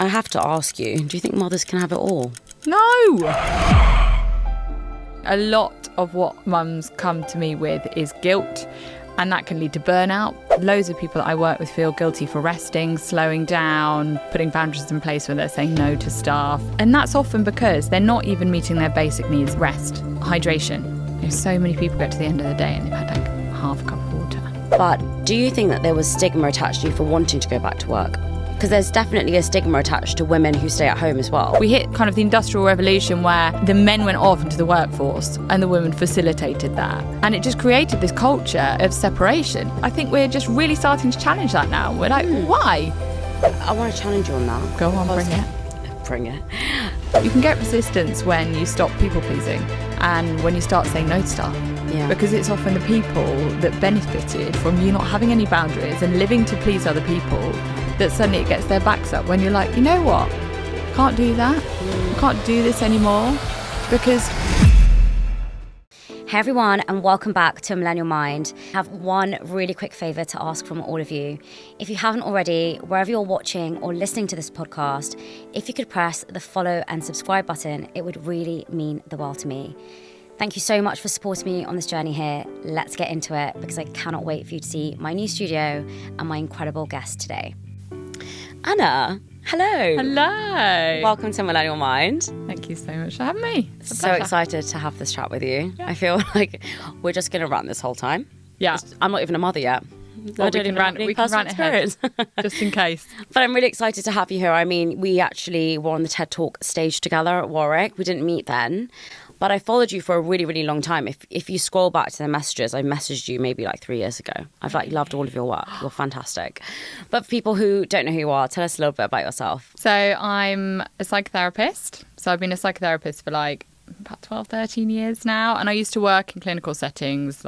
I have to ask you, do you think mothers can have it all? No! A lot of what mums come to me with is guilt, and that can lead to burnout. Loads of people that I work with feel guilty for resting, slowing down, putting boundaries in place where they're saying no to stuff. And that's often because they're not even meeting their basic needs: rest, hydration. So many people get to the end of the day and they've had like half a cup of water. But do you think that there was stigma attached to you for wanting to go back to work? Because there's definitely a stigma attached to women who stay at home as well. We hit kind of the Industrial Revolution where the men went off into the workforce and the women facilitated that. And it just created this culture of separation. I think we're just really starting to challenge that now. We're like, why? I want to challenge you on that. Go on, bring it. Bring it. You can get resistance when you stop people pleasing and when you start saying no to stuff. Yeah. Because it's often the people that benefited from you not having any boundaries and living to please other people that suddenly it gets their backs up when you're like, you know what? Can't do that. Can't do this anymore because... Hey everyone, and welcome back to Millennial Mind. I have one really quick favour to ask from all of you. If you haven't already, wherever you're watching or listening to this podcast, if you could press the follow and subscribe button, it would really mean the world to me. Thank you so much for supporting me on this journey here. Let's get into it because I cannot wait for you to see my new studio and my incredible guest today. Anna, hello. Hello. Welcome to Millennial Mind. Thank you so much for having me. So excited to have this chat with you. Yeah. I feel like we're just going to rant this whole time. Yeah. I'm not even a mother yet. Well, we can rant ahead, just in case. But I'm really excited to have you here. I mean, we actually were on the TED Talk stage together at Warwick. We didn't meet then. But I followed you for a really, really long time. If you scroll back to the messages, I messaged you maybe like 3 years ago. I've loved all of your work. You're fantastic. But for people who don't know who you are, tell us a little bit about yourself. So I'm a psychotherapist. So I've been a psychotherapist for like about 12, 13 years now. And I used to work in clinical settings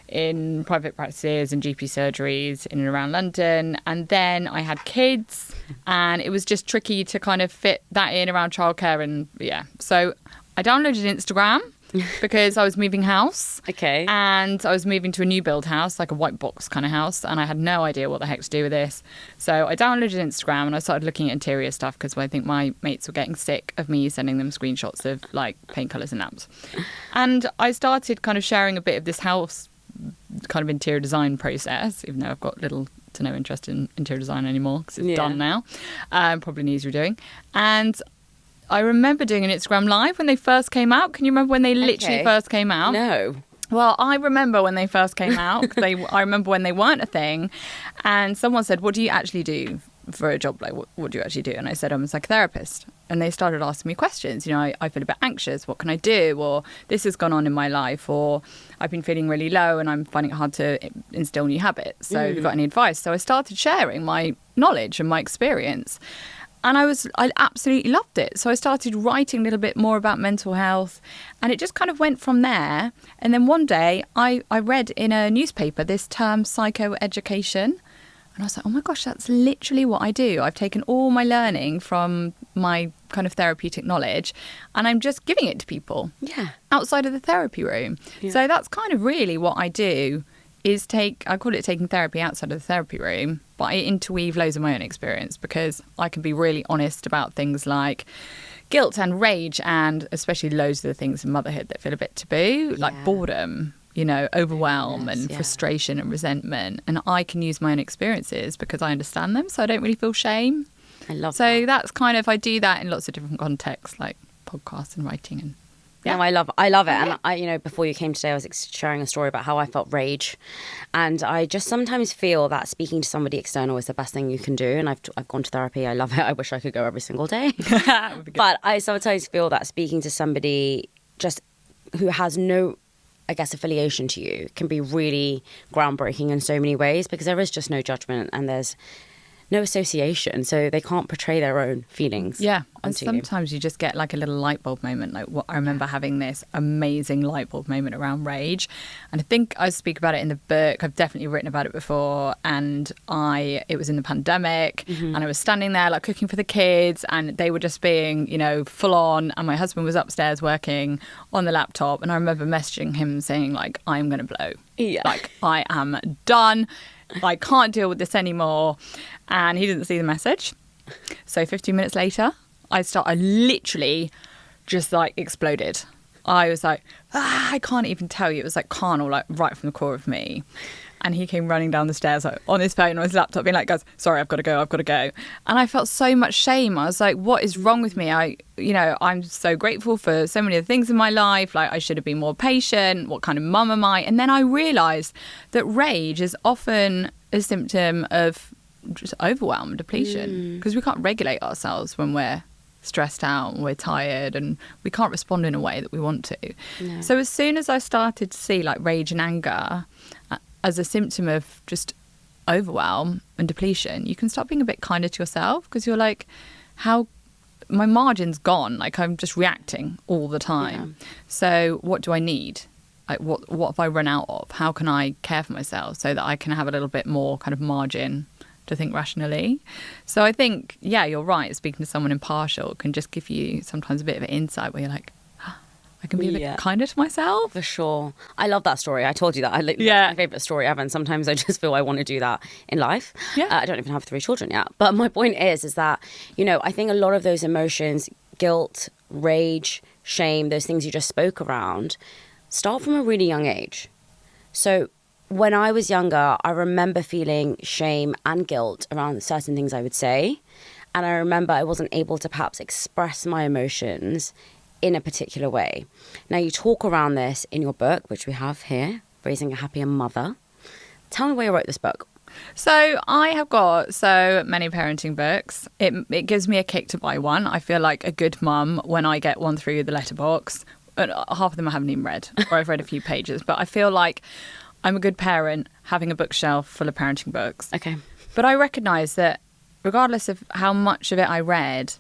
in private practices and GP surgeries in and around London. And then I had kids and it was just tricky to kind of fit that in around childcare. And yeah, so I downloaded Instagram because I was moving house. Okay. And I was moving to a new build house, like a white box kind of house. And I had no idea what the heck to do with this. So I downloaded Instagram and I started looking at interior stuff because I think my mates were getting sick of me sending them screenshots of like paint colours and lamps. And I started kind of sharing a bit of this house kind of interior design process, even though I've got little to no interest in interior design anymore because it's done now. Probably needs redoing. And I remember doing an Instagram live when they first came out. Can you remember when they literally first came out? No. Well, I remember when they first came out. I remember when they weren't a thing. And someone said, what do you actually do for a job? Like, what do you actually do? And I said, I'm a psychotherapist. And they started asking me questions. You know, I feel a bit anxious. What can I do? Or this has gone on in my life. Or I've been feeling really low and I'm finding it hard to instill new habits. So have you got any advice? So I started sharing my knowledge and my experience. And I absolutely loved it. So I started writing a little bit more about mental health and it just kind of went from there. And then one day I read in a newspaper this term psychoeducation. And I was like, oh my gosh, that's literally what I do. I've taken all my learning from my kind of therapeutic knowledge and I'm just giving it to people outside of the therapy room. Yeah. So that's kind of really what I do is I call it taking therapy outside of the therapy room, but I interweave loads of my own experience because I can be really honest about things like guilt and rage and especially loads of the things in motherhood that feel a bit taboo, like boredom, you know, overwhelm and frustration and resentment. And I can use my own experiences because I understand them, so I don't really feel shame. I love that. So that's kind of, I do that in lots of different contexts, like podcasts and writing and No, I love it. And I, you know, before you came today, I was sharing a story about how I felt rage. And I just sometimes feel that speaking to somebody external is the best thing you can do. And I've gone to therapy. I love it. I wish I could go every single day. But I sometimes feel that speaking to somebody just who has no, I guess, affiliation to you can be really groundbreaking in so many ways because there is just no judgment and there's no association, so they can't portray their own feelings. Yeah, and sometimes you just get like a little light bulb moment. Like I remember having this amazing light bulb moment around rage, and I think I speak about it in the book. I've definitely written about it before, and it was in the pandemic, and I was standing there like cooking for the kids, and they were just being, you know, full on, and my husband was upstairs working on the laptop, and I remember messaging him saying like, I'm going to blow. Yeah. Like I am done. I can't deal with this anymore. And he didn't see the message. So 15 minutes later, I literally just like exploded. I was like, I can't even tell you. It was like carnal, like right from the core of me. And he came running down the stairs like, on his phone, on his laptop, being like, guys, sorry, I've got to go. And I felt so much shame. I was like, what is wrong with me? I'm so grateful for so many of the things in my life. Like, I should have been more patient. What kind of mum am I? And then I realised that rage is often a symptom of just overwhelm and depletion, because we can't regulate ourselves when we're stressed out and we're tired, and we can't respond in a way that we want to. No. So as soon as I started to see like rage and anger as a symptom of just overwhelm and depletion, you can start being a bit kinder to yourself, because you're like, how my margin's gone, like I'm just reacting all the time. Yeah. So what do I need? Like what have I run out of? How can I care for myself so that I can have a little bit more kind of margin to think rationally? So I think, yeah, you're right, speaking to someone impartial can just give you sometimes a bit of an insight where you're like, I can be a bit kinder to myself. For sure. I love that story. I told you that. That's my favourite story ever. And sometimes I just feel I want to do that in life. Yeah. I don't even have 3 children yet. But my point is that, I think a lot of those emotions, guilt, rage, shame, those things you just spoke around, start from a really young age. So when I was younger, I remember feeling shame and guilt around certain things I would say. And I remember I wasn't able to perhaps express my emotions in a particular way. Now, you talk around this in your book, which we have here, Raising a Happier Mother. Tell me why you wrote this book. So I have got so many parenting books. It gives me a kick to buy one. I feel like a good mum when I get one through the letterbox. Half of them I haven't even read, or I've read a few pages. But I feel like I'm a good parent having a bookshelf full of parenting books. Okay. But I recognise that regardless of how much of it I read,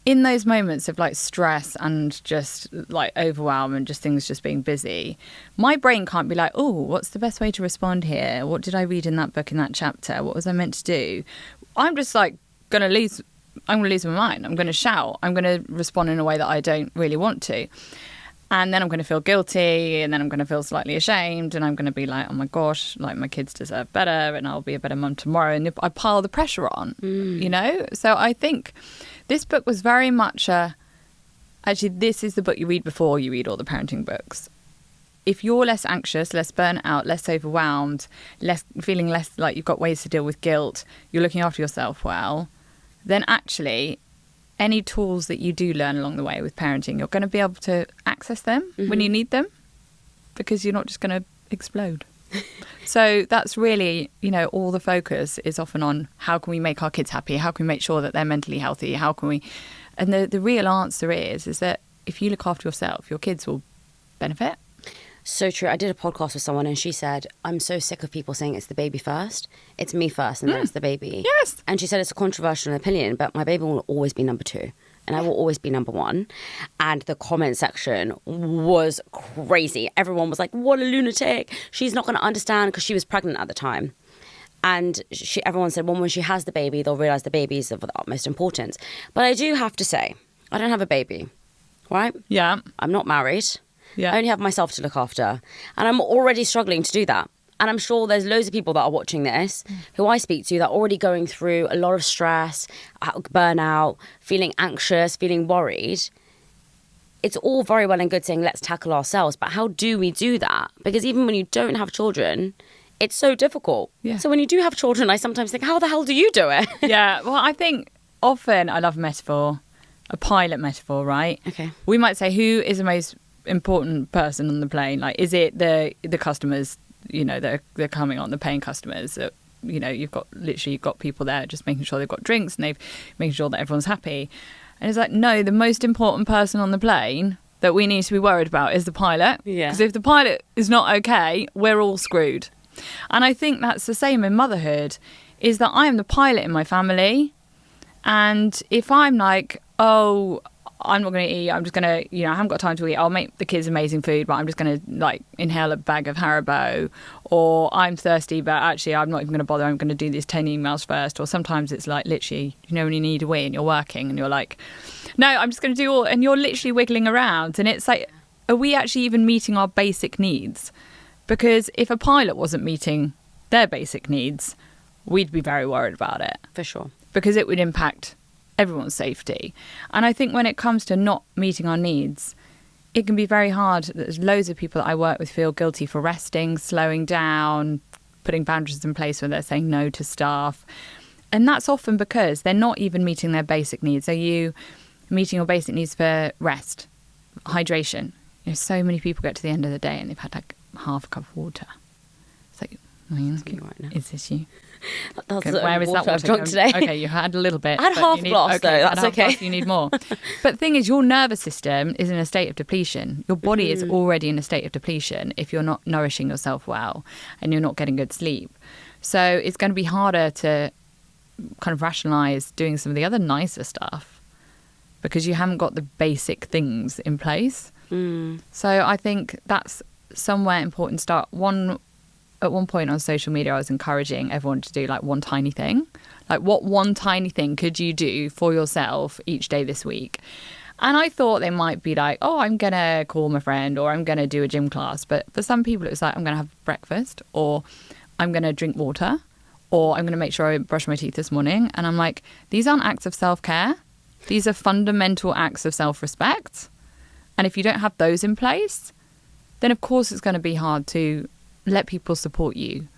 in those moments of like stress and just like overwhelm and just things just being busy, my brain can't be like, oh, what's the best way to respond here? What did I read in that book in that chapter? What was I meant to do? I'm just like I'm going to lose my mind. I'm going to shout. I'm going to respond in a way that I don't really want to. And then I'm going to feel guilty, and then I'm going to feel slightly ashamed, and I'm going to be like, oh my gosh, like my kids deserve better, and I'll be a better mum tomorrow. And I pile the pressure on, So I think this book was very much actually, this is the book you read before you read all the parenting books. If you're less anxious, less burnt out, less overwhelmed, feeling less like you've got ways to deal with guilt, you're looking after yourself well, then actually any tools that you do learn along the way with parenting, you're going to be able to access them when you need them, because you're not just going to explode. So that's really, all the focus is often on how can we make our kids happy? How can we make sure that they're mentally healthy? How can we... And the real answer is that if you look after yourself, your kids will benefit. So true. I did a podcast with someone and she said, I'm so sick of people saying it's the baby first. It's me first and then it's the baby. Yes. And she said it's a controversial opinion, but my baby will always be number 2 and I will always be number 1. And the comment section was crazy. Everyone was like, what a lunatic. She's not going to understand, because she was pregnant at the time. And everyone said, well, when she has the baby, they'll realise the baby is of the utmost importance. But I do have to say, I don't have a baby, right? Yeah. I'm not married. Yeah. I only have myself to look after. And I'm already struggling to do that. And I'm sure there's loads of people that are watching this who I speak to that are already going through a lot of stress, burnout, feeling anxious, feeling worried. It's all very well and good saying, let's tackle ourselves. But how do we do that? Because even when you don't have children, it's so difficult. Yeah. So when you do have children, I sometimes think, how the hell do you do it? Yeah, well, I think often I love a metaphor, a pilot metaphor, right? Okay. We might say, who is the most important person on the plane? Like, is it the customers, they're coming on, the paying customers that, you've got people there just making sure they've got drinks and they've making sure that everyone's happy. And it's like, no, the most important person on the plane that we need to be worried about is the pilot. Yeah. Because if the pilot is not okay, we're all screwed. And I think that's the same in motherhood, is that I am the pilot in my family. And if I'm like, oh, I'm not going to eat, I'm just going to, I haven't got time to eat, I'll make the kids amazing food, but I'm just going to inhale a bag of Haribo, or I'm thirsty, but actually I'm not even going to bother, I'm going to do these 10 emails first. Or sometimes it's like literally, when you need a wee and you're working and you're like, no, I'm just going to do all, and you're literally wiggling around. And it's like, are we actually even meeting our basic needs? Because if a pilot wasn't meeting their basic needs, we'd be very worried about it. For sure. because it would impact everyone's safety. And I think when it comes to not meeting our needs, it can be very hard. There's loads of people that I work with feel guilty for resting, slowing down, putting boundaries in place when they're saying no to stuff. And that's often because they're not even meeting their basic needs. Are you meeting your basic needs for rest, hydration? You know, so many people get to the end of the day and they've had like half a cup of water. It's like, right now. Is this you? That's Okay, where is that water I've drunk today. Okay, you had a little bit. I had but half you need- glass though, that's you had half okay. glass, you need more. But the thing is, your nervous system is in a state of depletion. Your body is already in a state of depletion if you're not nourishing yourself well and you're not getting good sleep. So it's going to be harder to kind of rationalize doing some of the other nicer stuff because you haven't got the basic things in place. So I think that's somewhere important to start. At one point on social media, I was encouraging everyone to do like one tiny thing. Like, what one tiny thing could you do for yourself each day this week? And I thought they might be like, oh, I'm going to call my friend or I'm going to do a gym class. But for some people, it was like, I'm going to have breakfast or I'm going to drink water or I'm going to make sure I brush my teeth this morning. And I'm like, these aren't acts of self-care. These are fundamental acts of self-respect. And if you don't have those in place, then of course it's going to be hard to let people support you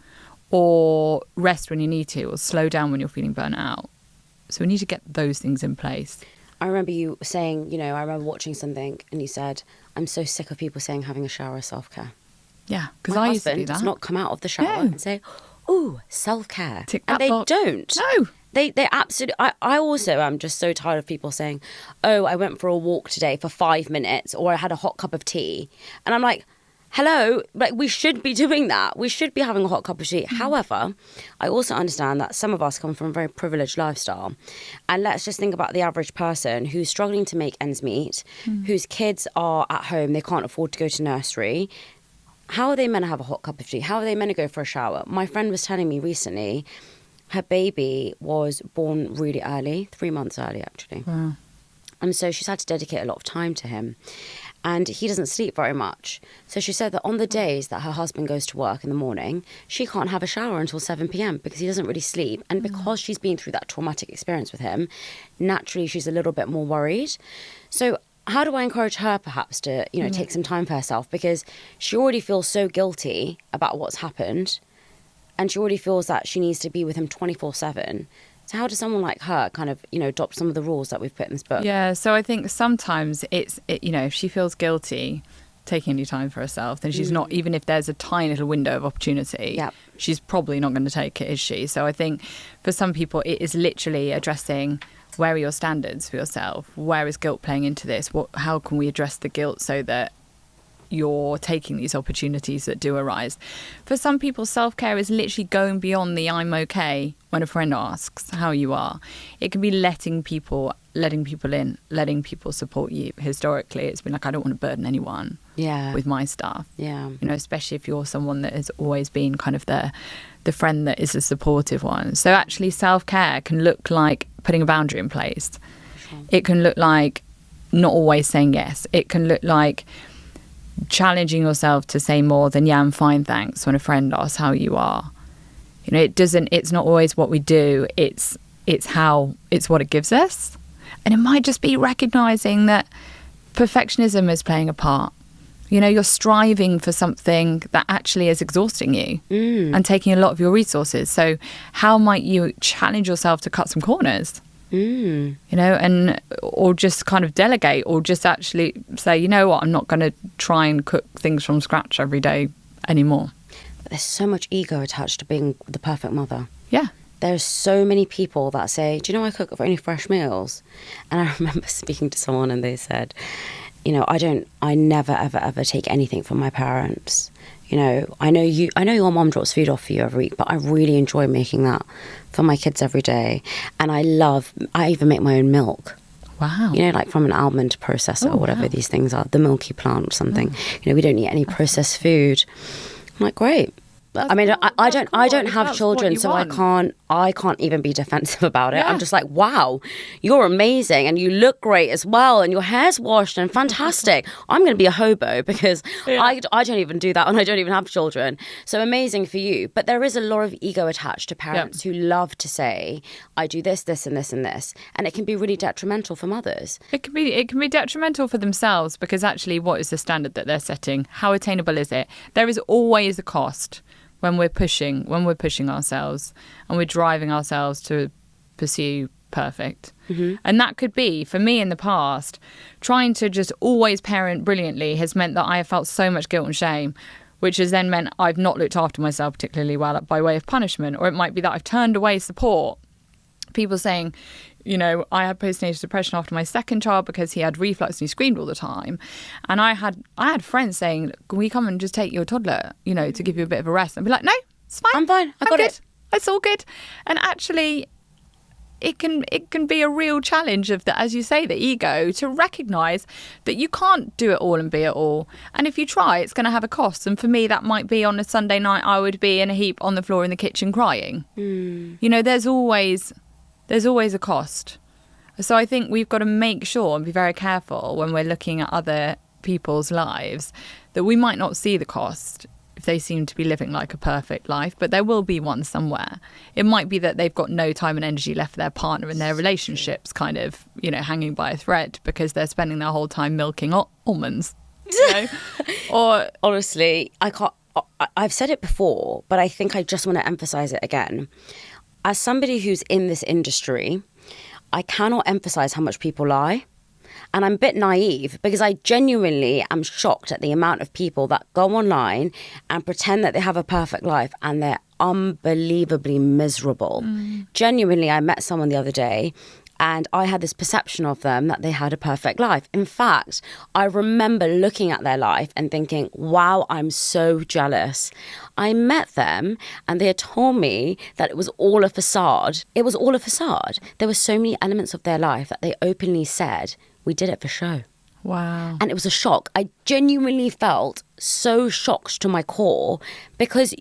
or rest when you need to or slow down when you're feeling burnt out. So we need to get those things in place. I remember you saying, I remember watching something and you said, I'm so sick of people saying having a shower is self-care. Yeah, because My I used to do husband that. does not come out of the shower and say, ooh, self-care. Tick And that they box. don't. No. They absolutely... I also am just so tired of people saying, oh, I went for a walk today for 5 minutes or I had a hot cup of tea. And I'm like, hello, like we should be doing that. We should be having a hot cup of tea. However, I also understand that some of us come from a very privileged lifestyle. And let's just think about the average person who's struggling to make ends meet, whose kids are at home, they can't afford to go to nursery. How are they meant to have a hot cup of tea? How are they meant to go for a shower? My friend was telling me recently, her baby was born really early, 3 months early actually. Wow. And so she's had to dedicate a lot of time to him. And he doesn't sleep very much. So she said that on the days that her husband goes to work in the morning, she can't have a shower until 7 p.m. because he doesn't really sleep. And because she's been through that traumatic experience with him, naturally she's a little bit more worried. So how do I encourage her perhaps to, take some time for herself? Because she already feels so guilty about what's happened. And she already feels that she needs to be with him 24/7. So how does someone like her kind of, adopt some of the rules that we've put in this book? Yeah, so I think sometimes if she feels guilty taking any time for herself, then she's not, even if there's a tiny little window of opportunity, she's probably not going to take it, is she? So I think for some people, it is literally addressing where are your standards for yourself? Where is guilt playing into this? How can we address the guilt so that you're taking these opportunities that do arise? For some people, self-care is literally going beyond the I'm okay when a friend asks how you are. It can be letting people in, letting people support you. Historically, it's been like, I don't want to burden anyone with my stuff. Yeah. Especially if you're someone that has always been kind of the friend that is a supportive one. So actually self-care can look like putting a boundary in place. Sure. It can look like not always saying yes. It can look like challenging yourself to say more than yeah, I'm fine, thanks, when a friend asks how you are. It's not always what we do, it's what it gives us. And it might just be recognizing that perfectionism is playing a part. You're striving for something that actually is exhausting you and taking a lot of your resources. So how might you challenge yourself to cut some corners? Or just kind of delegate, or just actually say, you know what, I'm not going to try and cook things from scratch every day anymore. But there's so much ego attached to being the perfect mother. Yeah. There's so many people that say, do you know I cook only fresh meals? And I remember speaking to someone and they said, I never, ever take anything from my parents. I know your mom drops food off for you every week, but I really enjoy making that for my kids every day. And I even make my own milk. Wow. Like from an almond processor or whatever these things are, the milky plant or something. We don't eat any processed food. I'm like, great. I mean, I don't have That's children, what you so want. I can't even be defensive about it. Yeah. I'm just like, wow, you're amazing and you look great as well and your hair's washed and fantastic. I'm going to be a hobo because I don't even do that and I don't even have children. So amazing for you. But there is a lot of ego attached to parents who love to say, I do this, this and this and this. And it can be really detrimental for mothers. It can be detrimental for themselves because actually what is the standard that they're setting? How attainable is it? There is always a cost when we're pushing ourselves and we're driving ourselves to pursue perfect. Mm-hmm. And that could be, for me in the past, trying to just always parent brilliantly has meant that I have felt so much guilt and shame, which has then meant I've not looked after myself particularly well by way of punishment. Or it might be that I've turned away support. People saying, you know, I had postnatal depression after my second child because he had reflux and he screamed all the time. And I had friends saying, can we come and just take your toddler, you know, to give you a bit of a rest? And be like, no, it's fine. I'm fine. I got it. It's all good. And actually, it can be a real challenge of the, as you say, the ego to recognise that you can't do it all and be it all. And if you try, it's going to have a cost. And for me, that might be on a Sunday night, I would be in a heap on the floor in the kitchen crying. You know, there's always a cost. So I think we've got to make sure and be very careful when we're looking at other people's lives that we might not see the cost if they seem to be living like a perfect life, but there will be one somewhere. It might be that they've got no time and energy left for their partner and their relationships kind of, you know, hanging by a thread because they're spending their whole time milking almonds. You know? Or honestly, I've said it before, but I think I just want to emphasize it again. As somebody who's in this industry, I cannot emphasize how much people lie. And I'm a bit naive because I genuinely am shocked at the amount of people that go online and pretend that they have a perfect life and they're unbelievably miserable. Genuinely, I met someone the other day and I had this perception of them that they had a perfect life. In fact, I remember looking at their life and thinking, wow, I'm so jealous. I met them and they had told me that it was all a facade. It was all a facade. There were so many elements of their life that they openly said, we did it for show. wow. And it was a shock. I genuinely felt so shocked to my core because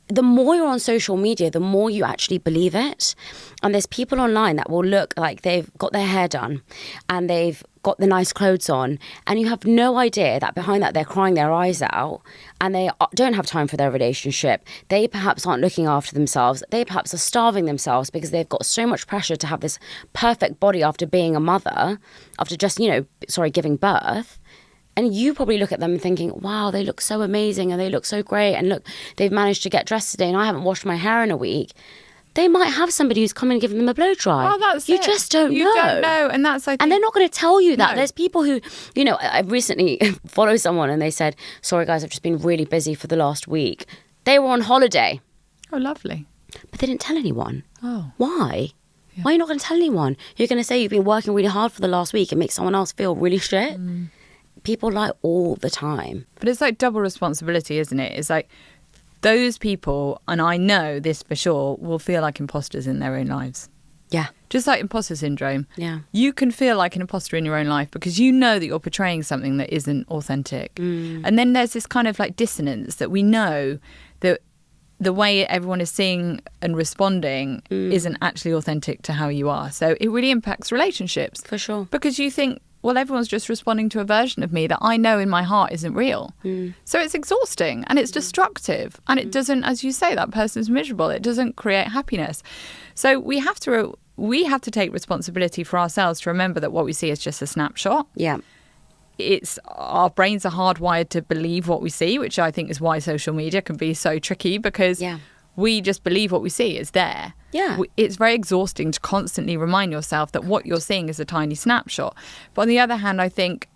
the more you're on social media, the more you actually believe it. And there's people online that will look like they've got their hair done and they've got the nice clothes on. And you have no idea that behind that, they're crying their eyes out and they don't have time for their relationship. They perhaps aren't looking after themselves. They perhaps are starving themselves because they've got so much pressure to have this perfect body after being a mother, after just, giving birth. And you probably look at them thinking, wow, they look so amazing and they look so great. And look, they've managed to get dressed today and I haven't washed my hair in a week. They might have somebody who's come and given them a blow dry. Oh, that's you it. just don't know. You don't know. And that's, I think... And they're not going to tell you that. No. There's people who, I recently followed someone and they said, sorry guys, I've just been really busy for the last week. They were on holiday. Oh, lovely. But they didn't tell anyone. Oh. Why? Yeah. Why are you not going to tell anyone? You're going to say you've been working really hard for the last week and make someone else feel really shit? People lie all the time. But it's like double responsibility, isn't it? It's like those people, and I know this for sure, will feel like imposters in their own lives. Yeah. Just like imposter syndrome. Yeah. You can feel like an imposter in your own life because you know that you're portraying something that isn't authentic. And then there's this kind of like dissonance that we know that the way everyone is seeing and responding isn't actually authentic to how you are. So it really impacts relationships. For sure. Because you think, well, everyone's just responding to a version of me that I know in my heart isn't real. So it's exhausting and it's destructive. And it doesn't, as you say, that person's miserable. It doesn't create happiness. So we have to take responsibility for ourselves to remember that what we see is just a snapshot. Yeah. It's our brains are hardwired to believe what we see, which I think is why social media can be so tricky because we just believe what we see is there. Yeah. It's very exhausting to constantly remind yourself that what you're seeing is a tiny snapshot. But on the other hand, I think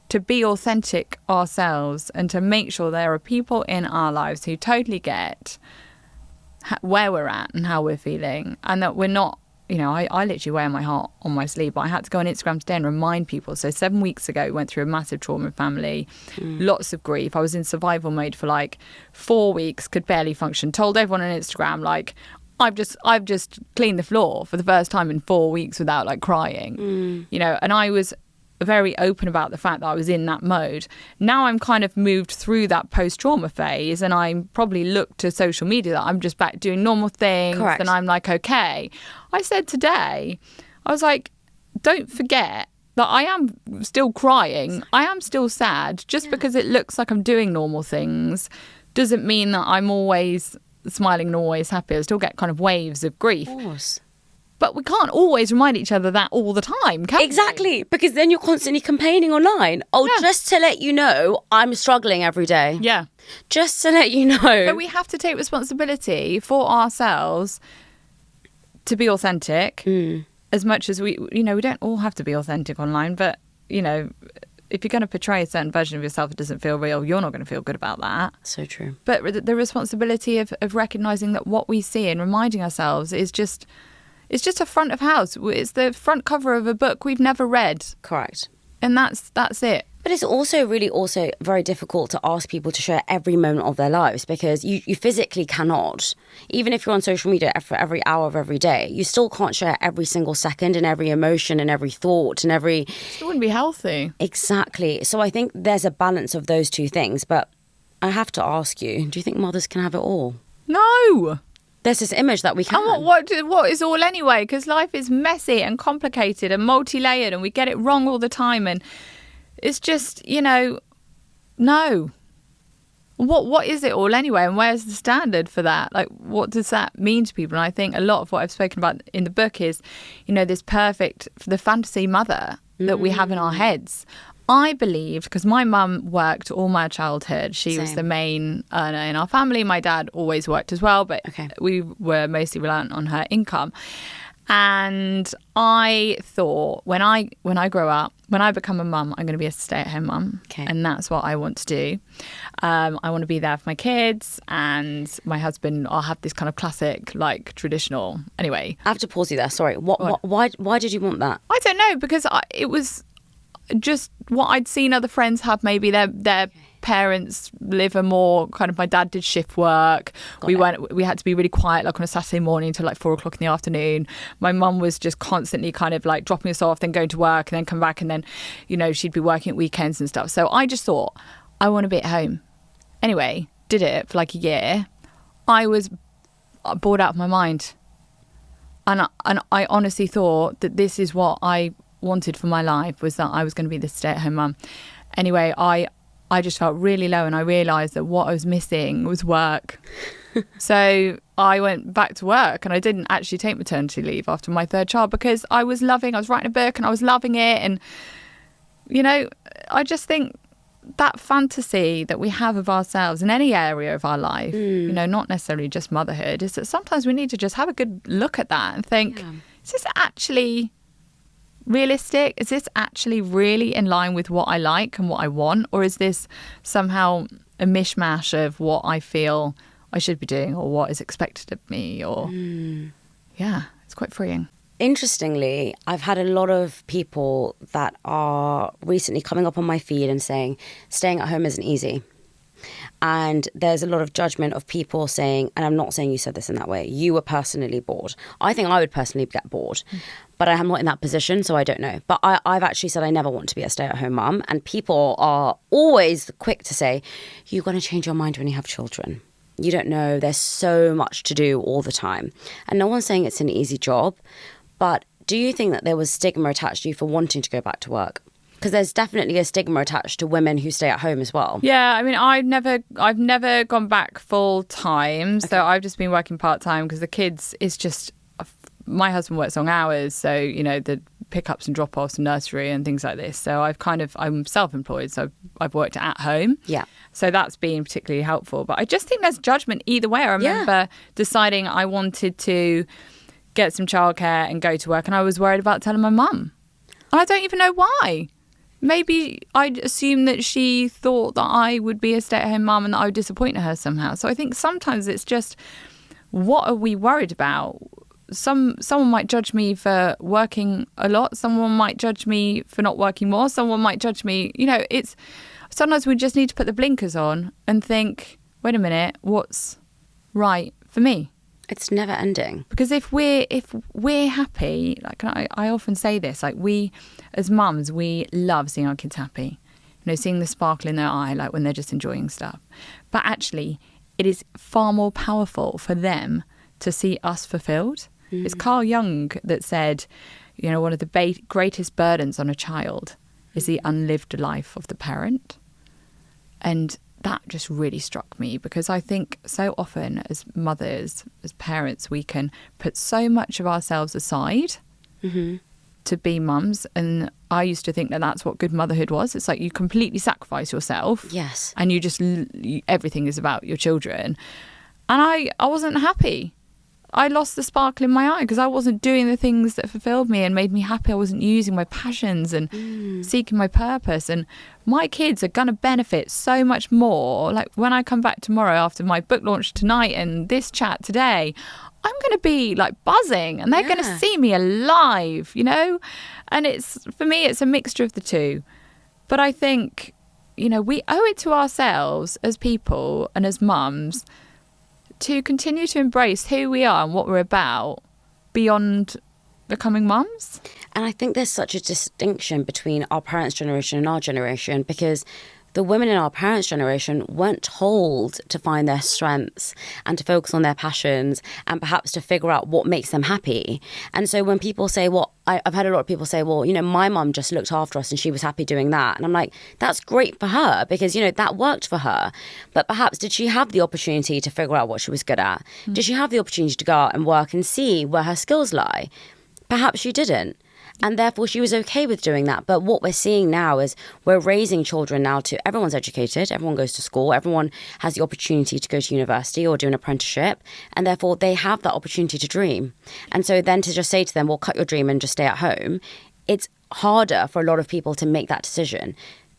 to be authentic ourselves and to make sure there are people in our lives who totally get where we're at and how we're feeling and that we're not, I literally wear my heart on my sleeve, but I had to go on Instagram today and remind people. So 7 weeks ago, we went through a massive trauma family, lots of grief. I was in survival mode for like 4 weeks, could barely function. Told everyone on Instagram, like, I've just cleaned the floor for the first time in 4 weeks without like crying, and I was very open about the fact that I was in that mode. Now I'm kind of moved through that post-trauma phase, and I probably look to social media that I'm just back doing normal things. Correct. And I'm like, okay. I said today, I was like, don't forget that I am still crying. I am still sad. Just because it looks like I'm doing normal things doesn't mean that I'm always smiling and always happy. I still get kind of waves of grief. Of course. But we can't always remind each other that all the time, can we? Exactly, because then you're constantly complaining online. Oh, Yeah. just to let you know, I'm struggling every day. Yeah. Just to let you know. But we have to take responsibility for ourselves to be authentic as much as we don't all have to be authentic online. But, if you're going to portray a certain version of yourself that doesn't feel real, you're not going to feel good about that. So true. But the responsibility of recognising that what we see and reminding ourselves is just... It's just a front of house. It's the front cover of a book we've never read. Correct. And that's it. But it's also very difficult to ask people to share every moment of their lives, because you physically cannot. Even if you're on social media for every hour of every day, you still can't share every single second and every emotion and every thought and every... It wouldn't be healthy. Exactly. So I think there's a balance of those two things. But I have to ask you, do you think mothers can have it all? No. There's this image that we can. And what is all anyway? Because life is messy and complicated and multi-layered, and we get it wrong all the time. And it's just, no. What is it all anyway? And where's the standard for that? Like, what does that mean to people? And I think a lot of what I've spoken about in the book is, this the fantasy mother that we have in our heads. I believed, because my mum worked all my childhood. She was Same. the main earner in our family. My dad always worked as well, but Okay. we were mostly reliant on her income. And I thought, when I grow up, when I become a mum, I'm going to be a stay-at-home mum. Okay. And that's what I want to do. I want to be there for my kids, and my husband, I'll have this kind of classic, traditional. Anyway. I have to pause you there. Sorry. Why did you want that? I don't know, because it was just what I'd seen other friends have. Maybe their parents live a more kind of, my dad did shift work. We had to be really quiet, on a Saturday morning until 4:00 in the afternoon. My mum was just constantly kind of dropping us off, then going to work, and then come back, and then she'd be working at weekends and stuff. So I just thought, I want to be at home. Anyway, did it for a year. I was bored out of my mind, and I honestly thought that this is what I wanted for my life, was that I was going to be the stay-at-home mum. Anyway, I just felt really low, and I realised that what I was missing was work. So I went back to work, and I didn't actually take maternity leave after my third child, because I was writing a book and I was loving it. And, I just think that fantasy that we have of ourselves in any area of our life, not necessarily just motherhood, is that sometimes we need to just have a good look at that and think, is this actually realistic? Is this actually really in line with what I like and what I want? Or is this somehow a mishmash of what I feel I should be doing, or what is expected of me? Or it's quite freeing. Interestingly, I've had a lot of people that are recently coming up on my feed and saying staying at home isn't easy. And there's a lot of judgment of people saying, and I'm not saying you said this in that way, you were personally bored. I think I would personally get bored, but I am not in that position, so I don't know. But I've actually said I never want to be a stay-at-home mum, and people are always quick to say, you're going to change your mind when you have children. You don't know, there's so much to do all the time. And no one's saying it's an easy job, but do you think that there was stigma attached to you for wanting to go back to work? Because there's definitely a stigma attached to women who stay at home as well. Yeah, I mean, I've never gone back full time, so I've just been working part time, because the kids, it's just, my husband works long hours, so the pickups and drop offs and nursery and things like this. So I'm self-employed, so I've worked at home. Yeah. So that's been particularly helpful. But I just think there's judgment either way. I remember deciding I wanted to get some childcare and go to work, and I was worried about telling my mum, and I don't even know why. Maybe I'd assume that she thought that I would be a stay-at-home mum and that I would disappoint her somehow. So I think sometimes it's just, what are we worried about? Someone might judge me for working a lot. Someone might judge me for not working more. Someone might judge me. It's sometimes we just need to put the blinkers on and think, wait a minute, what's right for me? It's never ending. Because if we're happy, like I often say this, like we as mums, we love seeing our kids happy, seeing the sparkle in their eye, like when they're just enjoying stuff. But actually, it is far more powerful for them to see us fulfilled. It's Carl Jung that said, one of the greatest burdens on a child is the unlived life of the parent. And that just really struck me, because I think so often as mothers, as parents, we can put so much of ourselves aside to be mums. And I used to think that that's what good motherhood was. It's like you completely sacrifice yourself. Yes. And everything is about your children. And I wasn't happy. I lost the sparkle in my eye because I wasn't doing the things that fulfilled me and made me happy. I wasn't using my passions and seeking my purpose. And my kids are going to benefit so much more. Like when I come back tomorrow after my book launch tonight and this chat today, I'm going to be like buzzing and they're going to see me alive, And for me, it's a mixture of the two. But I think, we owe it to ourselves as people and as mums to continue to embrace who we are and what we're about beyond becoming mums. And I think there's such a distinction between our parents' generation and our generation, because the women in our parents' generation weren't told to find their strengths and to focus on their passions and perhaps to figure out what makes them happy. And so when people say, I've had a lot of people say, my mum just looked after us and she was happy doing that. And I'm like, that's great for her because, that worked for her. But perhaps did she have the opportunity to figure out what she was good at? Did she have the opportunity to go out and work and see where her skills lie? Perhaps she didn't. And therefore she was okay with doing that. But what we're seeing now is we're raising children now to everyone's educated, everyone goes to school, everyone has the opportunity to go to university or do an apprenticeship. And therefore they have that opportunity to dream. And so then to just say to them, well, cut your dream and just stay at home, it's harder for a lot of people to make that decision.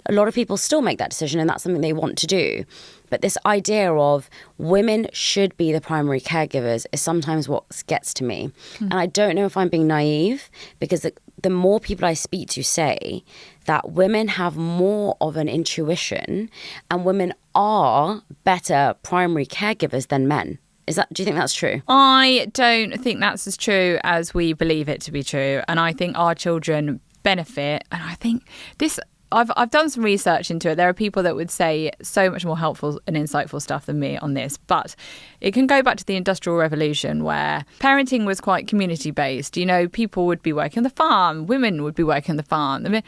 A lot of people still make that decision and that's something they want to do. But this idea of women should be the primary caregivers is sometimes what gets to me. And I don't know if I'm being naive, because the more people I speak to say that women have more of an intuition and women are better primary caregivers than men. Do you think that's true? I don't think that's as true as we believe it to be true. And I think our children benefit. And I think I've done some research into it. There are people that would say so much more helpful and insightful stuff than me on this. But it can go back to the Industrial Revolution, where parenting was quite community-based. People would be working on the farm. Women would be working on the farm. I mean,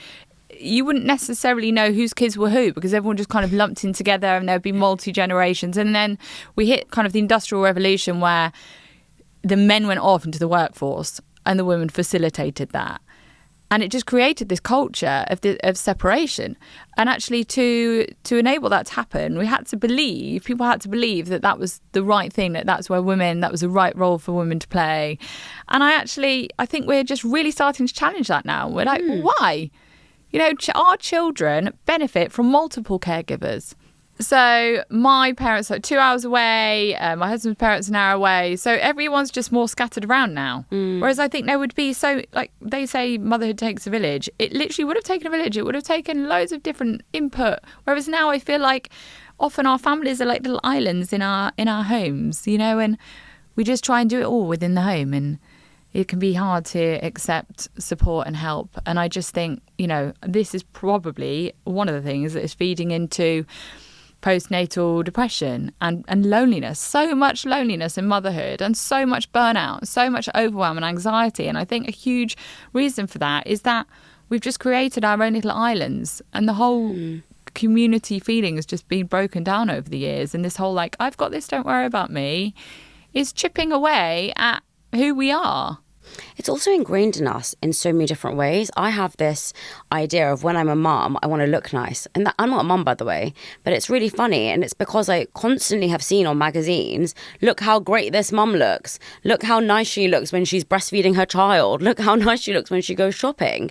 you wouldn't necessarily know whose kids were who because everyone just kind of lumped in together and there would be multi-generations. And then we hit kind of the Industrial Revolution where the men went off into the workforce and the women facilitated that. And it just created this culture of separation. And actually to enable that to happen, people had to believe that that was the right thing, that was the right role for women to play. And I think we're just really starting to challenge that now. We're like, why? Our children benefit from multiple caregivers. So my parents are 2 hours away, my husband's parents an hour away. So everyone's just more scattered around now. Whereas I think there would be like they say motherhood takes a village. It literally would have taken a village. It would have taken loads of different input. Whereas now I feel like often our families are like little islands in our homes, and we just try and do it all within the home. And it can be hard to accept support and help. And I just think, this is probably one of the things that is feeding into postnatal depression and loneliness, so much loneliness in motherhood and so much burnout, so much overwhelm and anxiety. And I think a huge reason for that is that we've just created our own little islands and the whole community feeling has just been broken down over the years. And this whole like, I've got this, don't worry about me, is chipping away at who we are. It's also ingrained in us in so many different ways. I have this idea of when I'm a mum, I want to look nice. And I'm not a mum, by the way, but it's really funny. And it's because I constantly have seen on magazines, look how great this mum looks. Look how nice she looks when she's breastfeeding her child. Look how nice she looks when she goes shopping.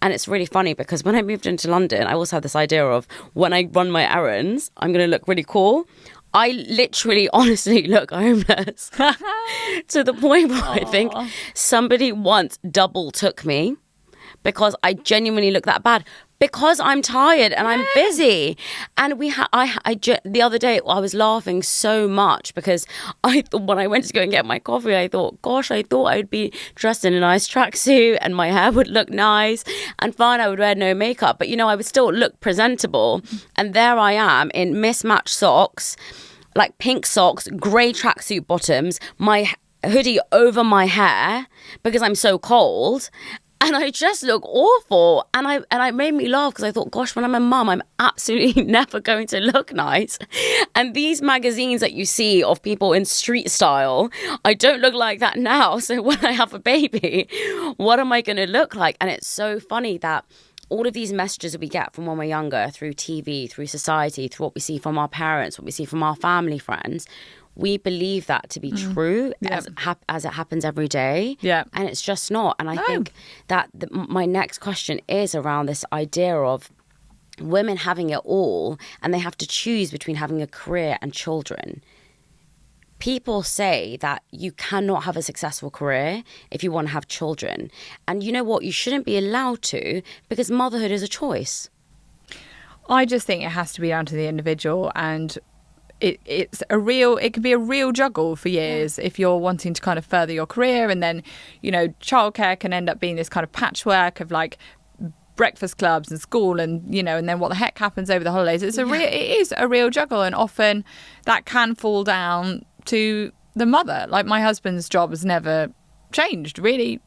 And it's really funny because when I moved into London, I also had this idea of when I run my errands, I'm going to look really cool. I literally, honestly look homeless to the point where I think somebody once double took me because I genuinely look that bad. because I'm tired and I'm busy. And the other day I was laughing so much because I thought, when I went to go and get my coffee, I thought, gosh, I thought I'd be dressed in a nice tracksuit and my hair would look nice and fine. I would wear no makeup, but I would still look presentable. And there I am in mismatched socks, like pink socks, grey tracksuit bottoms, my hoodie over my hair because I'm so cold. And I just look awful. And it made me laugh because I thought, gosh, when I'm a mum, I'm absolutely never going to look nice. And these magazines that you see of people in street style, I don't look like that now. So when I have a baby, what am I going to look like? And it's so funny that all of these messages that we get from when we're younger, through TV, through society, through what we see from our parents, what we see from our family friends, we believe that to be true as it happens every day. Yeah. And it's just not. And I think that my next question is around this idea of women having it all and they have to choose between having a career and children. People say that you cannot have a successful career if you want to have children. And you know what? You shouldn't be allowed to, because motherhood is a choice. I just think it has to be down to the individual, and it can be a real juggle for years if you're wanting to kind of further your career, and then childcare can end up being this kind of patchwork of like breakfast clubs and school and and then what the heck happens over the holidays. It is a real juggle, and often that can fall down to the mother. Like, my husband's job has never changed really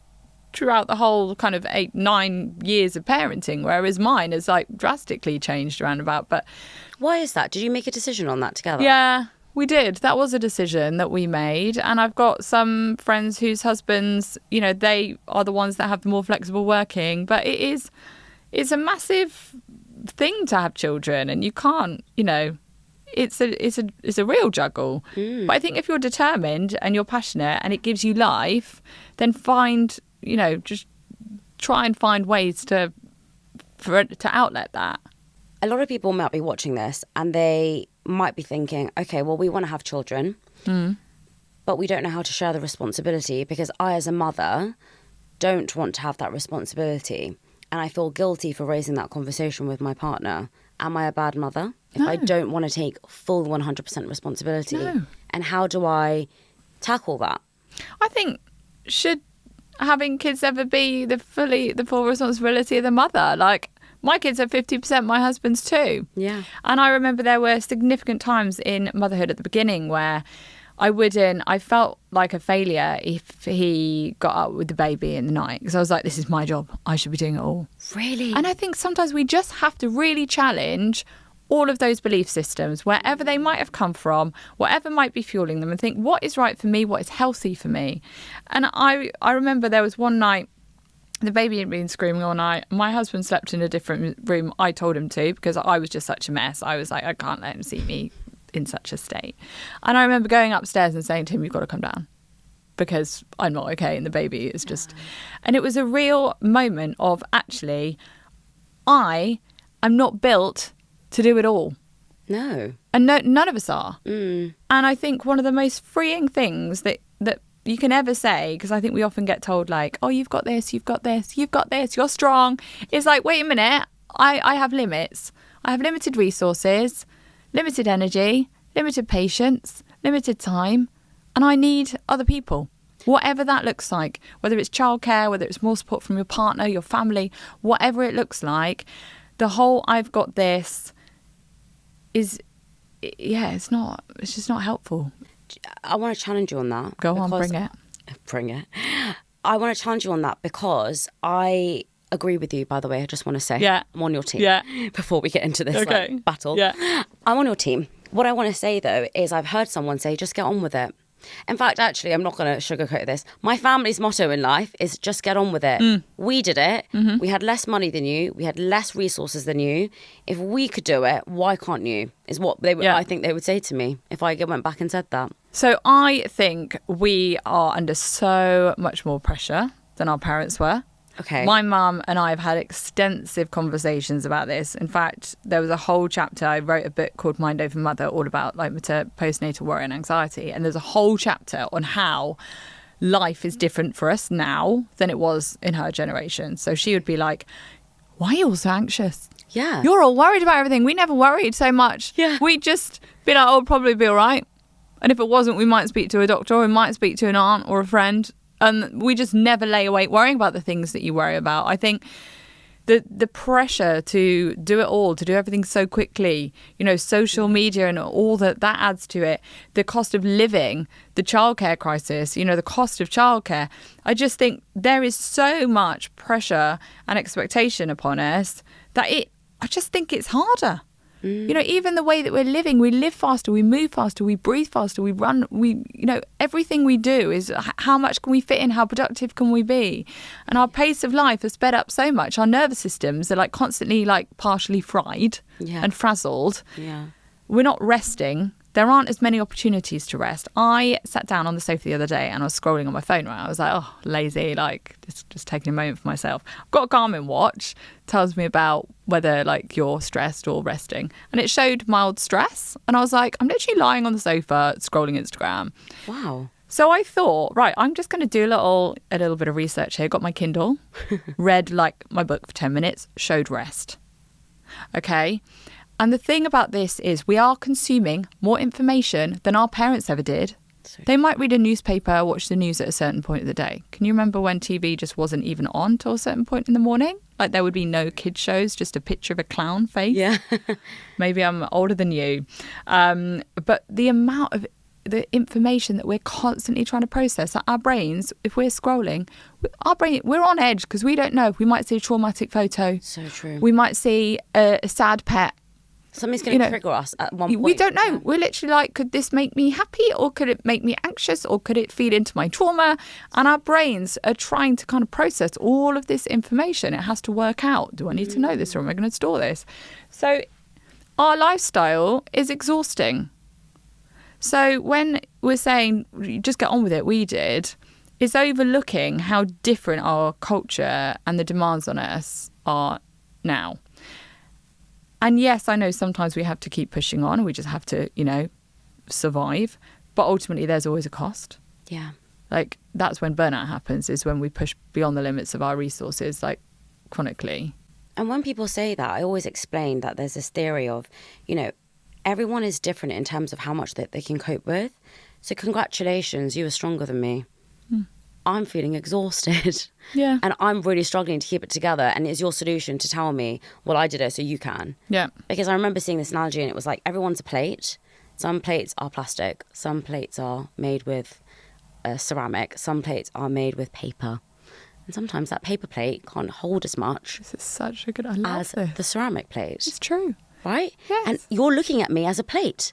throughout the whole kind of 8-9 years of parenting, whereas mine has like drastically changed around about. But why is that? Did you make a decision on that together? Yeah, we did. That was a decision that we made. And I've got some friends whose husbands, they are the ones that have the more flexible working. But it's a massive thing to have children, and you can't, it's a real juggle. But I think if you're determined and you're passionate and it gives you life, then just try and find ways to outlet that. A lot of people might be watching this and they might be thinking, okay, well, we want to have children, but we don't know how to share the responsibility, because I, as a mother, don't want to have that responsibility. And I feel guilty for raising that conversation with my partner. Am I a bad mother if I don't want to take full 100% responsibility? No. And how do I tackle that? I think, should having kids ever be the full responsibility of the mother? Like, my kids are 50%, my husband's too. Yeah. And I remember there were significant times in motherhood at the beginning where I felt like a failure if he got up with the baby in the night, because I was like, this is my job, I should be doing it all. Really? And I think sometimes we just have to really challenge all of those belief systems, wherever they might have come from, whatever might be fueling them, and think, what is right for me, what is healthy for me? And I remember there was one night, the baby had been screaming all night. My husband slept in a different room. I told him to, because I was just such a mess. I was like, I can't let him see me in such a state. And I remember going upstairs and saying to him, you've got to come down, because I'm not okay and the baby is just... And it was a real moment of, actually, I am not built to do it all. No. And none of us are. And I think one of the most freeing things that you can ever say, because I think we often get told like, oh, you've got this, you've got this, you've got this, you're strong. It's like, wait a minute, I have limits. I have limited resources, limited energy, limited patience, limited time, and I need other people. Whatever that looks like, whether it's childcare, whether it's more support from your partner, your family, whatever it looks like, the whole I've got this is, it's just not helpful. I want to challenge you on that. Go on, bring it. Bring it. I want to challenge you on that because I agree with you, by the way. I just want to say I'm on your team before we get into this battle. Yeah. I'm on your team. What I want to say, though, is I've heard someone say, just get on with it. In fact, actually, I'm not going to sugarcoat this. My family's motto in life is just get on with it. We did it. We had less money than you. We had less resources than you. If we could do it, why can't you? Is what I think they would say to me if I went back and said that. So I think we are under so much more pressure than our parents were. Okay. My mum and I have had extensive conversations about this. In fact, there was a whole chapter. I wrote a book called Mind Over Mother, all about like postnatal worry and anxiety. And there's a whole chapter on how life is different for us now than it was in her generation. So she would be like, why are you all so anxious? Yeah. You're all worried about everything. We never worried so much. Yeah. We just be like, oh, it'll probably be all right. And if it wasn't, we might speak to a doctor, or we might speak to an aunt or a friend. And we just never lay awake worrying about the things that you worry about. I think the pressure to do it all, to do everything so quickly, you know, social media and all that adds to it, the cost of living, the childcare crisis, you know, the cost of childcare. I just think there is so much pressure and expectation upon us that I just think it's harder. You know, even the way that we're living, we live faster, we move faster, we breathe faster, we run, everything we do is how much can we fit in, how productive can we be? And our pace of life has sped up so much. Our nervous systems are like constantly like partially fried and frazzled. Yeah. We're not resting. There aren't as many opportunities to rest. I sat down on the sofa the other day and I was scrolling on my phone, right? I was like, oh, lazy, like just taking a moment for myself. I've got a Garmin watch, tells me about whether like you're stressed or resting. And it showed mild stress. And I was like, I'm literally lying on the sofa scrolling Instagram. Wow. So I thought, right, I'm just going to do a little bit of research here. Got my Kindle, read like my book for 10 minutes, showed rest. Okay. And the thing about this is we are consuming more information than our parents ever did. They might read a newspaper, watch the news at a certain point of the day. Can you remember when TV just wasn't even on till a certain point in the morning? Like there would be no kids shows, just a picture of a clown face. Yeah. Maybe I'm older than you. But the amount of the information that we're constantly trying to process, like our brains, if we're scrolling, we're on edge because we don't know. We might see a traumatic photo. So true. We might see a sad pet. Something's going to trigger us at one point. We don't know. We're literally like, could this make me happy or could it make me anxious or could it feed into my trauma? And our brains are trying to kind of process all of this information. It has to work out. Do I need to know this or am I going to store this? So our lifestyle is exhausting. So when we're saying, just get on with it, we did, it's overlooking how different our culture and the demands on us are now. And yes, I know sometimes we have to keep pushing on. We just have to, survive. But ultimately, there's always a cost. Yeah. Like, that's when burnout happens, is when we push beyond the limits of our resources, like, chronically. And when people say that, I always explain that there's this theory of, everyone is different in terms of how much that they can cope with. So congratulations, you are stronger than me. I'm feeling exhausted. Yeah. And I'm really struggling to keep it together. And it's your solution to tell me, well, I did it, so you can. Yeah. Because I remember seeing this analogy and it was like, everyone's a plate. Some plates are plastic. Some plates are made with ceramic. Some plates are made with paper. And sometimes that paper plate can't hold as much This is such a good, I love as this. the ceramic plate. It's true. Right? Yes. And you're looking at me as a plate.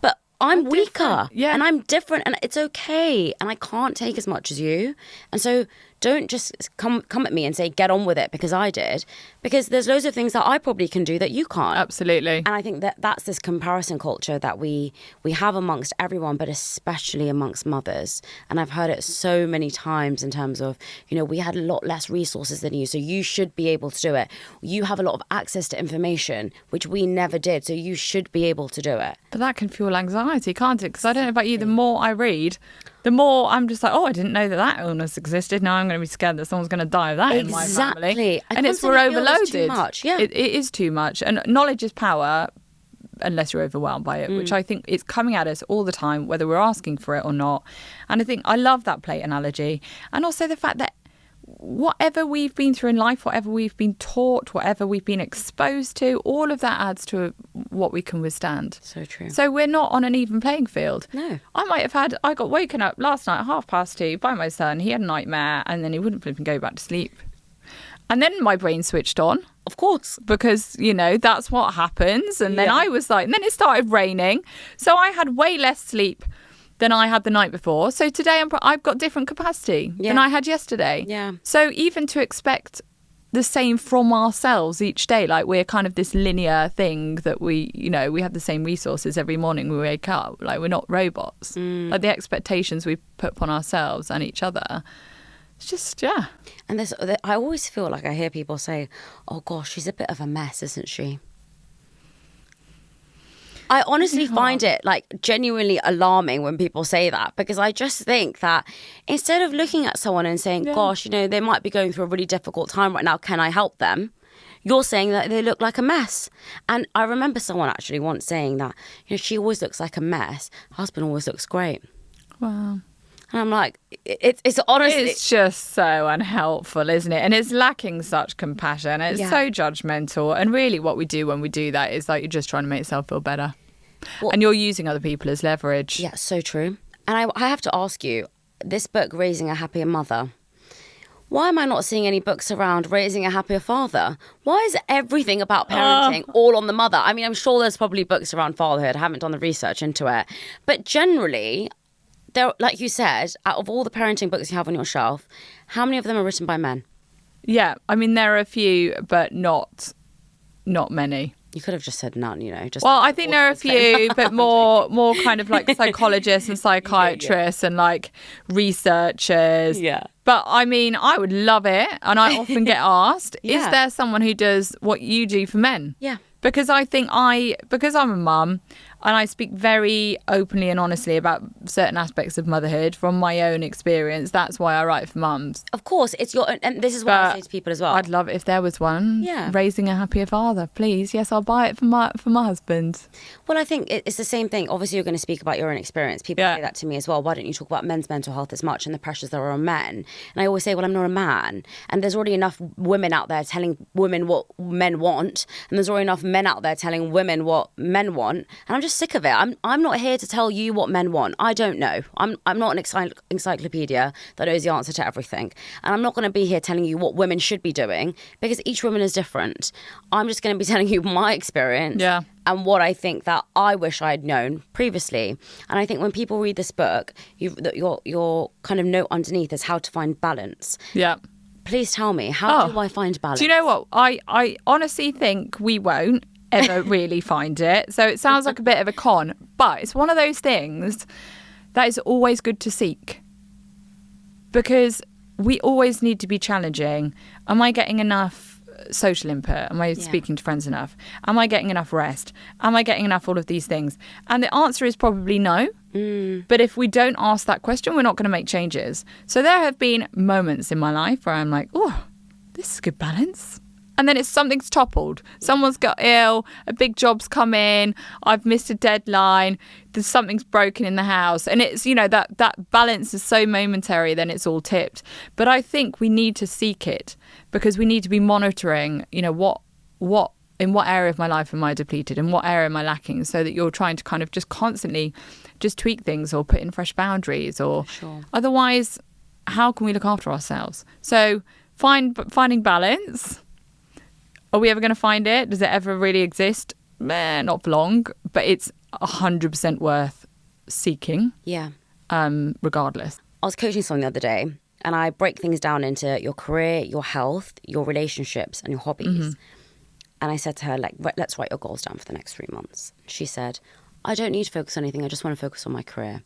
But I'm weaker. Different. Yeah. And I'm different and it's okay. And I can't take as much as you. And so don't just come at me and say, get on with it because I did. Because there's loads of things that I probably can do that you can't. Absolutely. And I think that that's this comparison culture that we have amongst everyone, but especially amongst mothers. And I've heard it so many times in terms of, we had a lot less resources than you, so you should be able to do it. You have a lot of access to information, which we never did, so you should be able to do it. But that can fuel anxiety, can't it? Because I don't know about you, the more I read, the more I'm just like, oh, I didn't know that illness existed. Now I'm going to be scared that someone's going to die of that in my family. Exactly. And we're overloaded. Too much. Yeah. It is too much. And knowledge is power unless you're overwhelmed by it, which I think is coming at us all the time, whether we're asking for it or not. And I think I love that plate analogy. And also the fact that whatever we've been through in life, whatever we've been taught, whatever we've been exposed to, all of that adds to what we can withstand. So true. So we're not on an even playing field. No. I got woken up last night at 2:30 by my son. He had a nightmare and then he wouldn't flip and go back to sleep. And then my brain switched on. Of course. Because, that's what happens. And then I was like, and then it started raining. So I had way less sleep than I had the night before. So today I've got different capacity than I had yesterday. Yeah. So even to expect the same from ourselves each day, like we're kind of this linear thing that we have the same resources every morning we wake up, like we're not robots. Like the expectations we put upon ourselves and each other, it's just, yeah. And I always feel like I hear people say, oh gosh, she's a bit of a mess, isn't she? I honestly find it like genuinely alarming when people say that, because I just think that instead of looking at someone and saying, gosh, you know, they might be going through a really difficult time right now, can I help them? You're saying that they look like a mess. And I remember someone actually once saying that, you know, she always looks like a mess. Her husband always looks great. Wow. And I'm like, it's honestly... It's just so unhelpful, isn't it? And it's lacking such compassion. It's so judgmental. And really what we do when we do that is like you're just trying to make yourself feel better. Well, and you're using other people as leverage. Yeah, so true. And I have to ask you, this book, Raising a Happier Mother, why am I not seeing any books around raising a happier father? Why is everything about parenting all on the mother? I mean, I'm sure there's probably books around fatherhood. I haven't done the research into it. But generally... there, like you said, out of all the parenting books you have on your shelf, how many of them are written by men? Yeah, I mean, there are a few, but not many. You could have just said none, you know. Just well, I think there are a few, but more kind of like psychologists and psychiatrists and like researchers. Yeah. But I mean, I would love it. And I often get asked, is there someone who does what you do for men? Yeah. Because I think because I'm a mum and I speak very openly and honestly about certain aspects of motherhood from my own experience, that's why I write for mums. Of course, it's your, and this is what I say to people as well. I'd love it if there was one. Yeah. Raising a happier father, please. Yes, I'll buy it for my husband. Well, I think it's the same thing. Obviously, you're going to speak about your own experience. People say that to me as well. Why don't you talk about men's mental health as much and the pressures that are on men? And I always say, well, I'm not a man. And there's already enough women out there telling women what men want. And there's already enough men out there telling women what men want. And I'm just sick of it. I'm not here to tell you what men want. I don't know. I'm not an encyclopedia that knows the answer to everything. And I'm not going to be here telling you what women should be doing, because each woman is different. I'm just going to be telling you my experience. Yeah. And what I think that I wish I'd known previously. And I think when people read this book, your kind of note underneath is how to find balance. Yeah. Please tell me, how do I find balance? Do you know what? I honestly think we won't ever really find it. So it sounds like a bit of a con, but it's one of those things that is always good to seek, because we always need to be challenging. Am I getting enough social input? Am I speaking to friends enough? Am I getting enough rest? Am I getting enough all of these things? And the answer is probably no. But if we don't ask that question, we're not going to make changes. So there have been moments in my life where I'm like, oh, this is good balance. And then something's toppled. Someone's got ill, a big job's come in, I've missed a deadline, something's broken in the house. And it's, you know, that balance is so momentary, then it's all tipped. But I think we need to seek it, because we need to be monitoring, you know, what in what area of my life am I depleted, in what area am I lacking, so that you're trying to kind of just constantly just tweak things or put in fresh boundaries, or otherwise, how can we look after ourselves? So finding balance. Are we ever going to find it? Does it ever really exist? Not for long, but it's 100% worth seeking. Yeah. Regardless. I was coaching someone the other day, and I break things down into your career, your health, your relationships, and your hobbies. Mm-hmm. And I said to her, like, let's write your goals down for the next 3 months. She said, I don't need to focus on anything. I just want to focus on my career.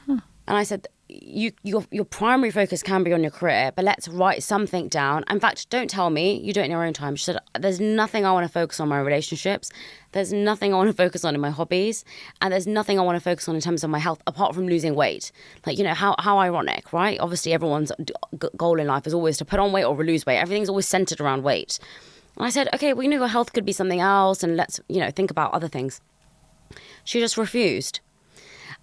Huh. And I said, your primary focus can be on your career, but let's write something down. In fact, don't tell me, you do it in your own time. She said, there's nothing I want to focus on in my relationships. There's nothing I want to focus on in my hobbies. And there's nothing I want to focus on in terms of my health, apart from losing weight. Like, you know, how ironic, right? Obviously, everyone's goal in life is always to put on weight or lose weight. Everything's always centered around weight. And I said, okay, well, you know, your health could be something else, and let's, you know, think about other things. She just refused.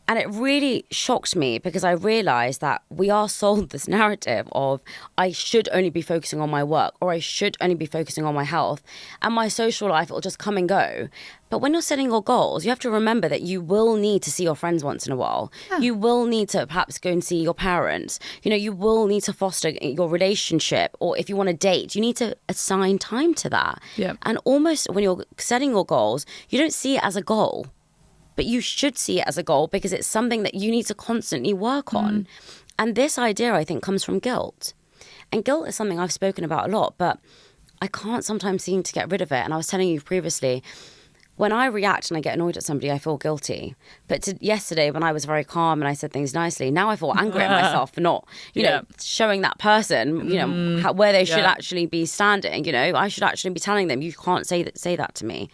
And it really shocked me, because I realised that we are sold this narrative of I should only be focusing on my work, or I should only be focusing on my health, and my social life will just come and go. But when you're setting your goals, you have to remember that you will need to see your friends once in a while. Yeah. You will need to perhaps go and see your parents. You know, you will need to foster your relationship, or if you want to date, you need to assign time to that. Yeah. And almost when you're setting your goals, you don't see it as a goal. But you should see it as a goal, because it's something that you need to constantly work on. And this idea, I think, comes from guilt. And guilt is something I've spoken about a lot, but I can't sometimes seem to get rid of it. And I was telling you previously, when I react and I get annoyed at somebody, I feel guilty. But yesterday, when I was very calm and I said things nicely, now I feel angry at myself for not, you know, showing that person, you know, where they should actually be standing. You know, I should actually be telling them, you can't say that to me.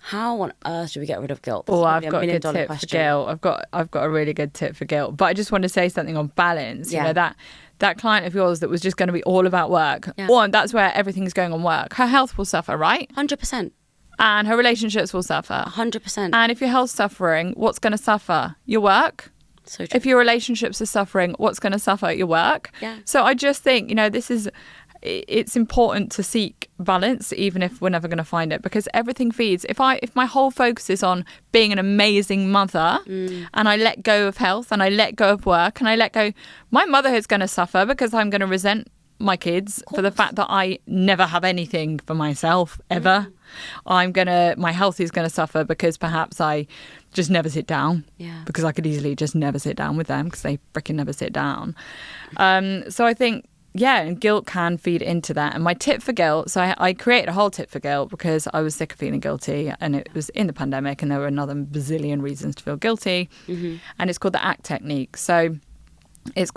How on earth do we get rid of guilt? This Oh, is I've probably got a good $1 million tip question. for guilt. I've got a really good tip for guilt. But I just want to say something on balance. Yeah. You know, that client of yours that was just going to be all about work. Yeah. One, that's where everything's going on work. Her health will suffer, right? 100%. And her relationships will suffer. 100%. And if your health's suffering, what's going to suffer? Your work. So true. If your relationships are suffering, what's going to suffer? Your work. Yeah. So I just think, you know, it's important to seek balance, even if we're never going to find it, because everything feeds. If my whole focus is on being an amazing mother, and I let go of health, and I let go of work, and I let go, my motherhood's going to suffer because I'm going to resent my kids for the fact that I never have anything for myself ever. My health is going to suffer because perhaps I just never sit down. Yeah. Because I could easily just never sit down with them because they freaking never sit down. So I think, yeah, and guilt can feed into that. And my tip for guilt, so I created a whole tip for guilt because I was sick of feeling guilty, and it was in the pandemic, and there were another bazillion reasons to feel guilty. And it's called the ACT technique. So it's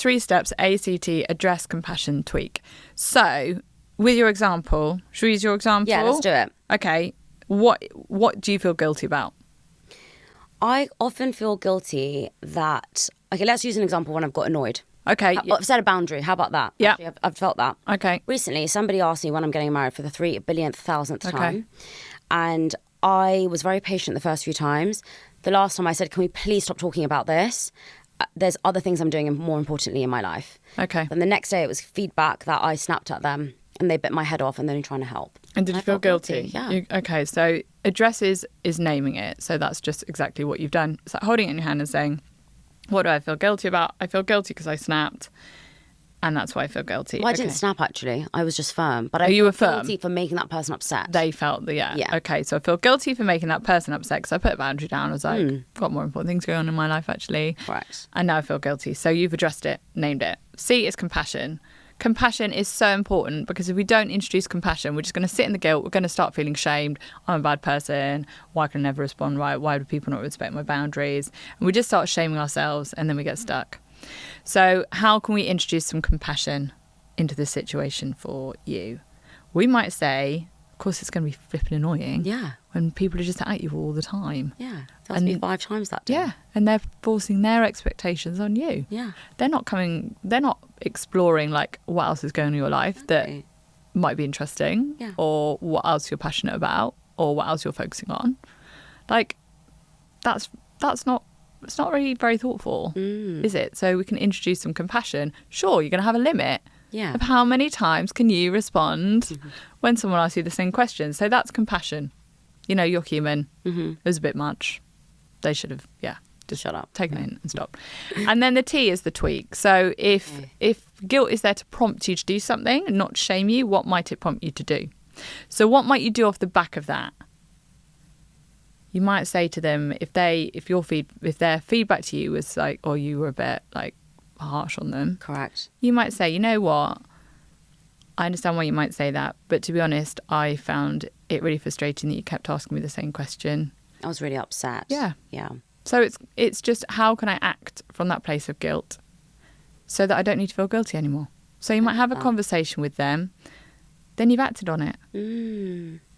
3 steps: ACT, address, compassion, tweak. So with your example, should we use your example? Yeah, let's do it. Okay. What do you feel guilty about? I often feel guilty that... Okay, let's use an example when I've got annoyed. Okay. I've set a boundary. How about that? Yeah. Actually, I've felt that. Okay. Recently, somebody asked me when I'm getting married for the 3 billionth thousandth Okay. time. And I was very patient the first few times. The last time I said, can we please stop talking about this? There's other things I'm doing more importantly in my life. Okay. Then the next day it was feedback that I snapped at them and they bit my head off and then trying to help. And did you I feel felt guilty? Yeah. Okay, so address is naming it. So that's just exactly what you've done. It's like holding it in your hand and saying, what do I feel guilty about? I feel guilty because I snapped. And that's why I feel guilty. Well, I didn't snap actually. I was just firm. But I you were feel firm? guilty for making that person upset. They felt that, yeah. Yeah. Okay, so I feel guilty for making that person upset because I put a boundary down. I was like, I've got more important things going on in my life, actually. Correct. And now I feel guilty. So you've addressed it, named it. C is compassion. Compassion is so important because if we don't introduce compassion, we're just going to sit in the guilt. We're going to start feeling shamed. I'm a bad person. Why can I never respond right? Why do people not respect my boundaries? And we just start shaming ourselves and then we get stuck. So how can we introduce some compassion into the situation for you? We might say, of course, it's going to be flipping annoying. Yeah. When people are just at you all the time. Yeah. That must be 5 times that day. Yeah. And they're forcing their expectations on you. Yeah. They're not exploring like what else is going on in your life that might be interesting, Yeah. or what else you're passionate about, or what else you're focusing on. Like that's not, it's not really very thoughtful, is it? So we can introduce some compassion. Sure, you're going to have a limit Yeah. of how many times can you respond when someone asks you the same question. So that's compassion. You know, you're human. It was a bit much. They should have, just Shut up. taken it and stopped. And then the T is the tweak. So if guilt is there to prompt you to do something and not shame you, what might it prompt you to do? So what might you do off the back of that? You might say to them, if their feedback to you was like, or you were a bit like harsh on them, Correct. you might say, you know what? I understand why you might say that, but to be honest, I found it really frustrating that you kept asking me the same question. I was really upset. Yeah. Yeah. So it's just, how can I act from that place of guilt so that I don't need to feel guilty anymore? So you might have a conversation with them, then you've acted on it.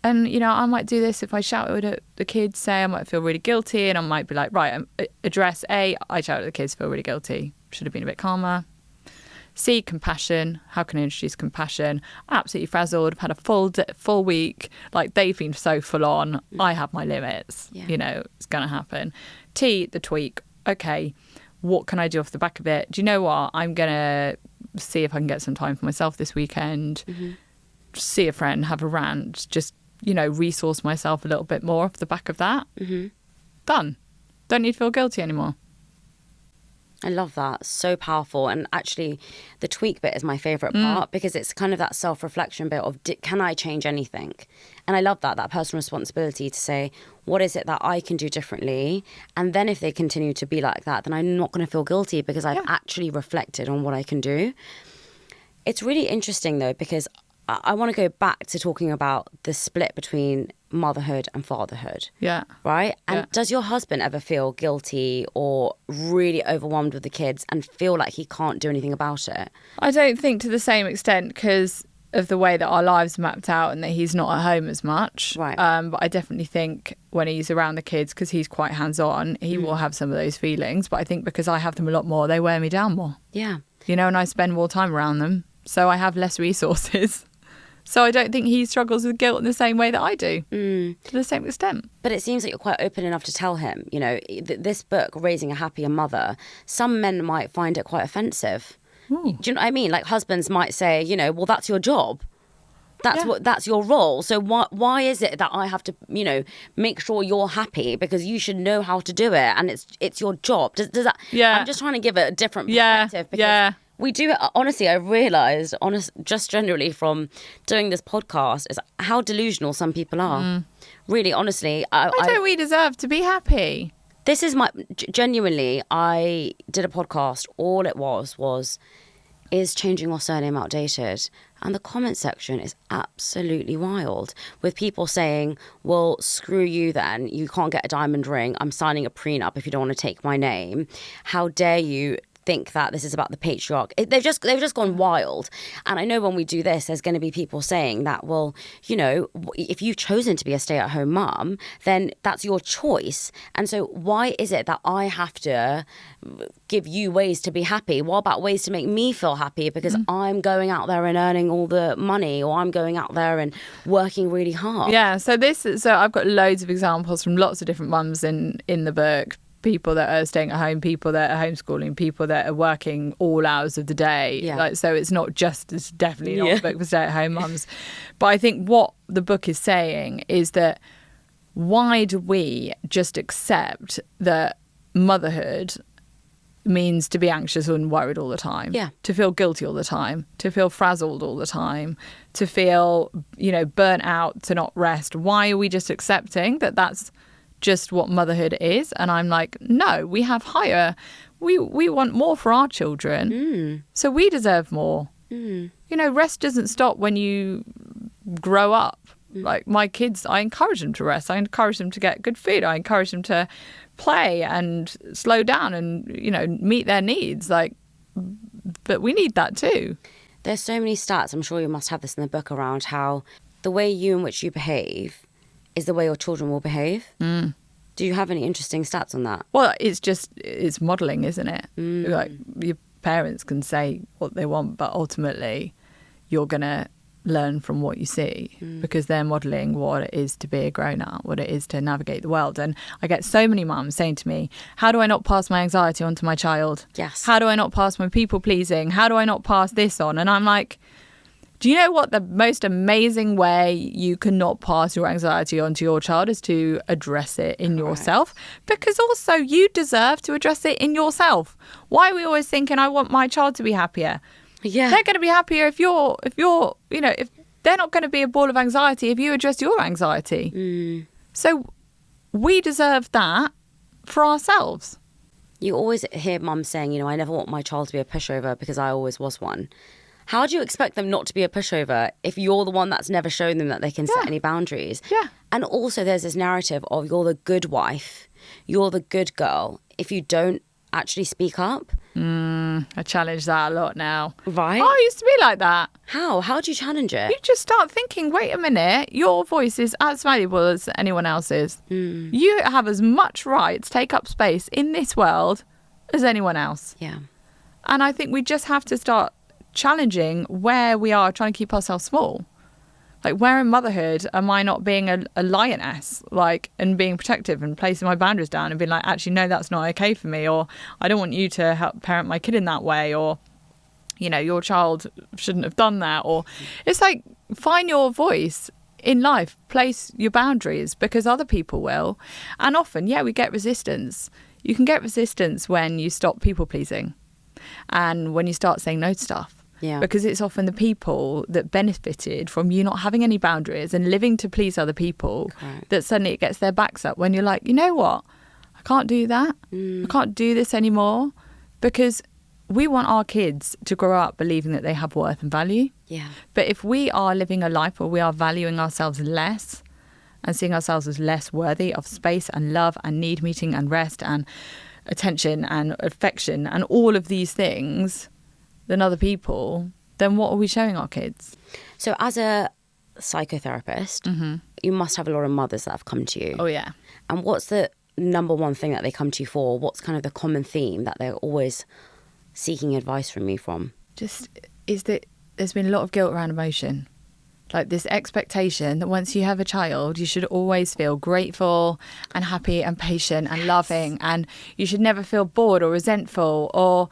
And, you know, I might do this if I shouted at the kids, say I might feel really guilty, and I might be like, right, address A, I shouted at the kids, feel really guilty. Should have been a bit calmer. C, compassion. How can I introduce compassion? Absolutely frazzled. I've had a full week. Like, they've been so full on. I have my limits. Yeah. You know, it's going to happen. T, the tweak. Okay, what can I do off the back of it? Do you know what? I'm going to see if I can get some time for myself this weekend. See a friend, have a rant. Just, you know, resource myself a little bit more off the back of that. Done. Don't need to feel guilty anymore. I love that. So powerful. And actually, the tweak bit is my favourite part because it's kind of that self-reflection bit of, can I change anything? And I love that personal responsibility to say, what is it that I can do differently? And then if they continue to be like that, then I'm not going to feel guilty because I've actually reflected on what I can do. It's really interesting, though, because I want to go back to talking about the split between motherhood and fatherhood. Yeah. Right? And Yeah. does your husband ever feel guilty or really overwhelmed with the kids and feel like he can't do anything about it? I don't think to the same extent because of the way that our lives mapped out and that he's not at home as much. Right. But I definitely think when he's around the kids, because he's quite hands-on, he will have some of those feelings. But I think because I have them a lot more, they wear me down more. Yeah. You know, and I spend more time around them. So I have less resources. So I don't think he struggles with guilt in the same way that I do, to the same extent. But it seems like you're quite open enough to tell him, you know, this book, Raising a Happier Mother, some men might find it quite offensive. Ooh. Do you know what I mean? Like husbands might say, you know, well, that's your job. That's your role. So why is it that I have to, you know, make sure you're happy because you should know how to do it and it's your job? Does that? Yeah. I'm just trying to give it a different perspective because we do. Honestly, I realised, just generally from doing this podcast, is how delusional some people are. Really, honestly, Why don't we deserve to be happy? This is genuinely, I did a podcast. All it was, is changing your surname outdated? And the comment section is absolutely wild with people saying, well, screw you then. You can't get a diamond ring. I'm signing a prenup if you don't want to take my name. How dare you think that this is about the patriarch? They've just gone wild. And I know when we do this, there's going to be people saying that, well, you know, if you've chosen to be a stay-at-home mum, then that's your choice. And so why is it that I have to give you ways to be happy? What about ways to make me feel happy because I'm going out there and earning all the money, or I'm going out there and working really hard? Yeah, so I've got loads of examples from lots of different mums in the book. People that are staying at home, people that are homeschooling, people that are working all hours of the day. Yeah. Like, so it's definitely not a book for stay-at-home mums. But I think what the book is saying is that why do we just accept that motherhood means to be anxious and worried all the time? Yeah. To feel guilty all the time, to feel frazzled all the time, to feel, you know, burnt out, to not rest. Why are we just accepting that that's just what motherhood is? And I'm like, no, we have higher, we want more for our children, so we deserve more. You know, rest doesn't stop when you grow up. Like my kids, I encourage them to rest, I encourage them to get good food, I encourage them to play and slow down and, you know, meet their needs. Like, but we need that too. There's so many stats, I'm sure you must have this in the book, around how the way in which you behave is the way your children will behave. Do you have any interesting stats on that? Well, it's modelling, isn't it? Like, your parents can say what they want, but ultimately you're going to learn from what you see because they're modelling what it is to be a grown-up, what it is to navigate the world. And I get so many mums saying to me, how do I not pass my anxiety on to my child? Yes. How do I not pass my people-pleasing? How do I not pass this on? And I'm like, do you know what the most amazing way you cannot pass your anxiety onto your child is to address it in yourself? Because also you deserve to address it in yourself. Why are we always thinking, I want my child to be happier? Yeah. They're going to be happier if you're, you know, if they're not going to be a ball of anxiety if you address your anxiety. So we deserve that for ourselves. You always hear mums saying, you know, I never want my child to be a pushover because I always was one. How do you expect them not to be a pushover if you're the one that's never shown them that they can set any boundaries? Yeah. And also there's this narrative of you're the good wife, you're the good girl if you don't actually speak up. I challenge that a lot now. Right? Oh, I used to be like that. How? How do you challenge it? You just start thinking, wait a minute, your voice is as valuable as anyone else's. You have as much right to take up space in this world as anyone else. Yeah. And I think we just have to start challenging where we are trying to keep ourselves small. Like, where in motherhood am I not being a lioness, like, and being protective and placing my boundaries down and being like, actually, no, that's not okay for me, or I don't want you to help parent my kid in that way, or, you know, your child shouldn't have done that. Or it's like, find your voice in life, place your boundaries, because other people will. And often, yeah, we get resistance. You can get resistance when you stop people pleasing and when you start saying no to stuff. Yeah. Because it's often the people that benefited from you not having any boundaries and living to please other people that suddenly it gets their backs up when you're like, you know what? I can't do that. I can't do this anymore. Because we want our kids to grow up believing that they have worth and value. Yeah. But if we are living a life where we are valuing ourselves less and seeing ourselves as less worthy of space and love and need meeting and rest and attention and affection and all of these things than other people, then what are we showing our kids? So as a psychotherapist, you must have a lot of mothers that have come to you. Oh, yeah. And what's the number one thing that they come to you for? What's kind of the common theme that they're always seeking advice from you from? Just is that there's been a lot of guilt around emotion. Like this expectation that once you have a child, you should always feel grateful and happy and patient and loving. And you should never feel bored or resentful or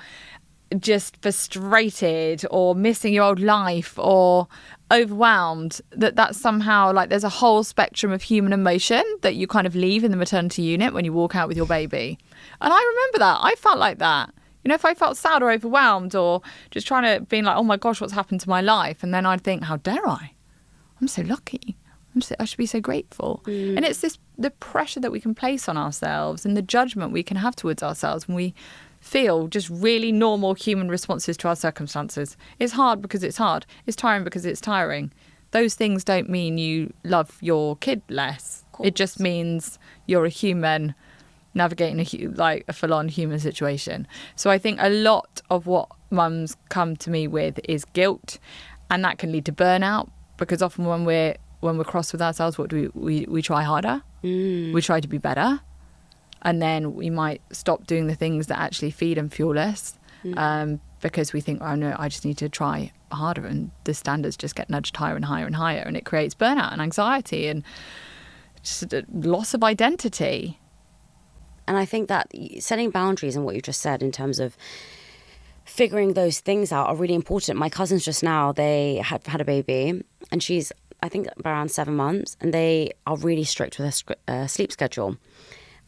just frustrated or missing your old life or overwhelmed. That's somehow like there's a whole spectrum of human emotion that you kind of leave in the maternity unit when you walk out with your baby. And I remember that. I felt like that. You know, if I felt sad or overwhelmed or just trying to be like, oh my gosh, what's happened to my life? And then I'd think, how dare I? I'm so lucky. I should be so grateful. And it's the pressure that we can place on ourselves and the judgment we can have towards ourselves when we feel just really normal human responses to our circumstances. It's hard because it's hard. It's tiring because it's tiring. Those things don't mean you love your kid less. It just means you're a human navigating a full-on human situation. So I think a lot of what mums come to me with is guilt, and that can lead to burnout, because often when we're cross with ourselves, what do we try harder? We try to be better, and then we might stop doing the things that actually feed and fuel us, because we think, oh no, I just need to try harder, and the standards just get nudged higher and higher and higher, and it creates burnout and anxiety and just a loss of identity. And I think that setting boundaries and what you just said in terms of figuring those things out are really important. My cousins just now, they have had a baby, and she's, I think, around 7 months, and they are really strict with her sleep schedule.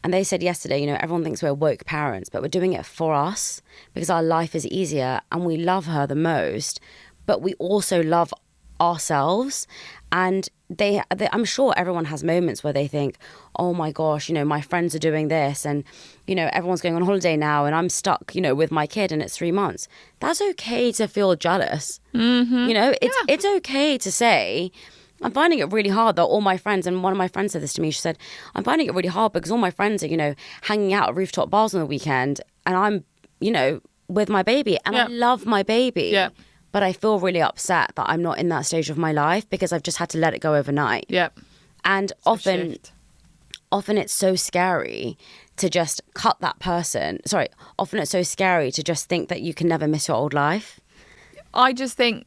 And they said yesterday, you know, everyone thinks we're woke parents, but we're doing it for us because our life is easier and we love her the most, but we also love ourselves. And they I'm sure everyone has moments where they think, oh my gosh, you know, my friends are doing this, and, you know, everyone's going on holiday now and I'm stuck, you know, with my kid and it's 3 months. That's okay to feel jealous. You know, it's okay to say, I'm finding it really hard that all my friends, and one of my friends said this to me, she said, I'm finding it really hard because all my friends are, you know, hanging out at rooftop bars on the weekend and I'm, you know, with my baby, and I love my baby. Yeah. But I feel really upset that I'm not in that stage of my life because I've just had to let it go overnight. Yep. And often it's so scary to just cut that person. Sorry, often it's so scary to just think that you can never miss your old life. I just think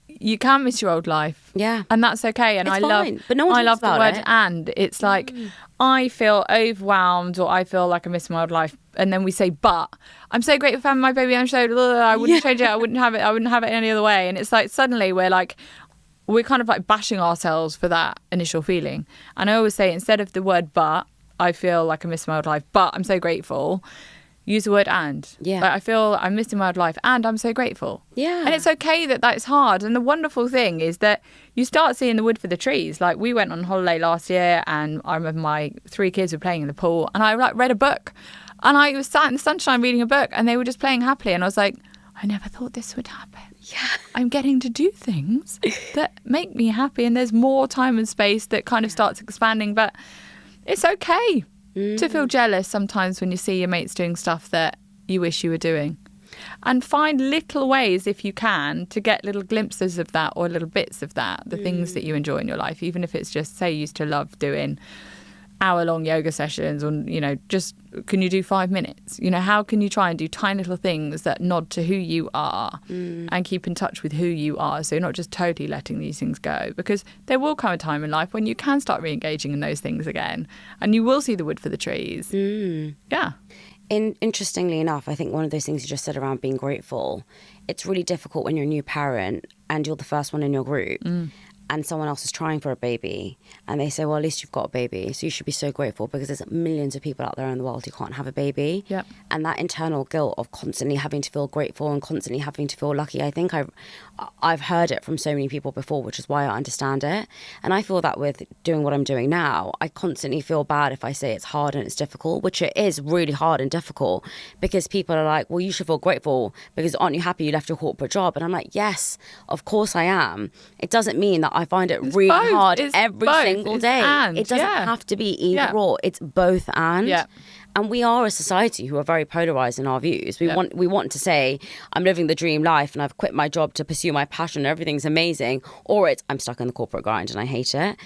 you can miss your old life. Yeah. And that's okay. And it's fine, but no one I love the word it. And. It's like, I feel overwhelmed or I feel like I miss my old life. And then we say, but I'm so grateful for having my baby. I'm so, I wouldn't change it. I wouldn't have it any other way. And it's like, suddenly we're kind of like bashing ourselves for that initial feeling. And I always say, instead of the word but, I feel like I miss my old life, but I'm so grateful. Use the word and. Yeah. Like, I feel I'm missing my old life and I'm so grateful. Yeah. And it's okay that that's hard. And the wonderful thing is that you start seeing the wood for the trees. Like, we went on holiday last year and I remember my 3 kids were playing in the pool and I read a book. And I was sat in the sunshine reading a book and they were just playing happily. And I was like, I never thought this would happen. Yeah. I'm getting to do things that make me happy. And there's more time and space that kind of starts expanding. But it's okay to feel jealous sometimes when you see your mates doing stuff that you wish you were doing. And find little ways, if you can, to get little glimpses of that or little bits of that, the things that you enjoy in your life, even if it's just, say, you used to love doing hour-long yoga sessions, or, you know, just can you do 5 minutes? You know, how can you try and do tiny little things that nod to who you are and keep in touch with who you are, so you're not just totally letting these things go, because there will come a time in life when you can start re-engaging in those things again and you will see the wood for the trees. Yeah. Interestingly enough, I think one of those things you just said around being grateful, it's really difficult when you're a new parent and you're the first one in your group and someone else is trying for a baby and they say, well, at least you've got a baby, so you should be so grateful because there's millions of people out there in the world who can't have a baby. Yep. And that internal guilt of constantly having to feel grateful and constantly having to feel lucky, I think I've heard it from so many people before, which is why I understand it. And I feel that with doing what I'm doing now, I constantly feel bad if I say it's hard and it's difficult, which it is really hard and difficult, because people are like, well, you should feel grateful because aren't you happy you left your corporate job? And I'm like, yes, of course I am. It doesn't mean that I find it really hard every single day. It doesn't have to be either or. It's both and. Yeah. And we are a society who are very polarized in our views. We want to say, I'm living the dream life and I've quit my job to pursue my passion and everything's amazing. Or it's, I'm stuck in the corporate grind and I hate it.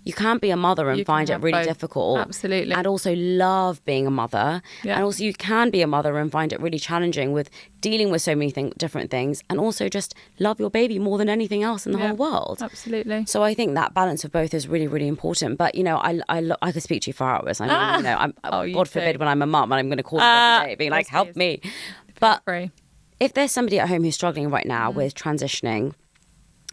You can be a mother and find it really difficult. Absolutely. And also love being a mother. Yeah. And also you can be a mother and find it really challenging with dealing with so many different things. And also just love your baby more than anything else in the whole world. Absolutely. So I think that balance of both is really, really important. But, you know, I could speak to you for hours. I mean, you know, God forbid when I'm a mum and I'm going to call you every day being like, help me. But if there's somebody at home who's struggling right now with transitioning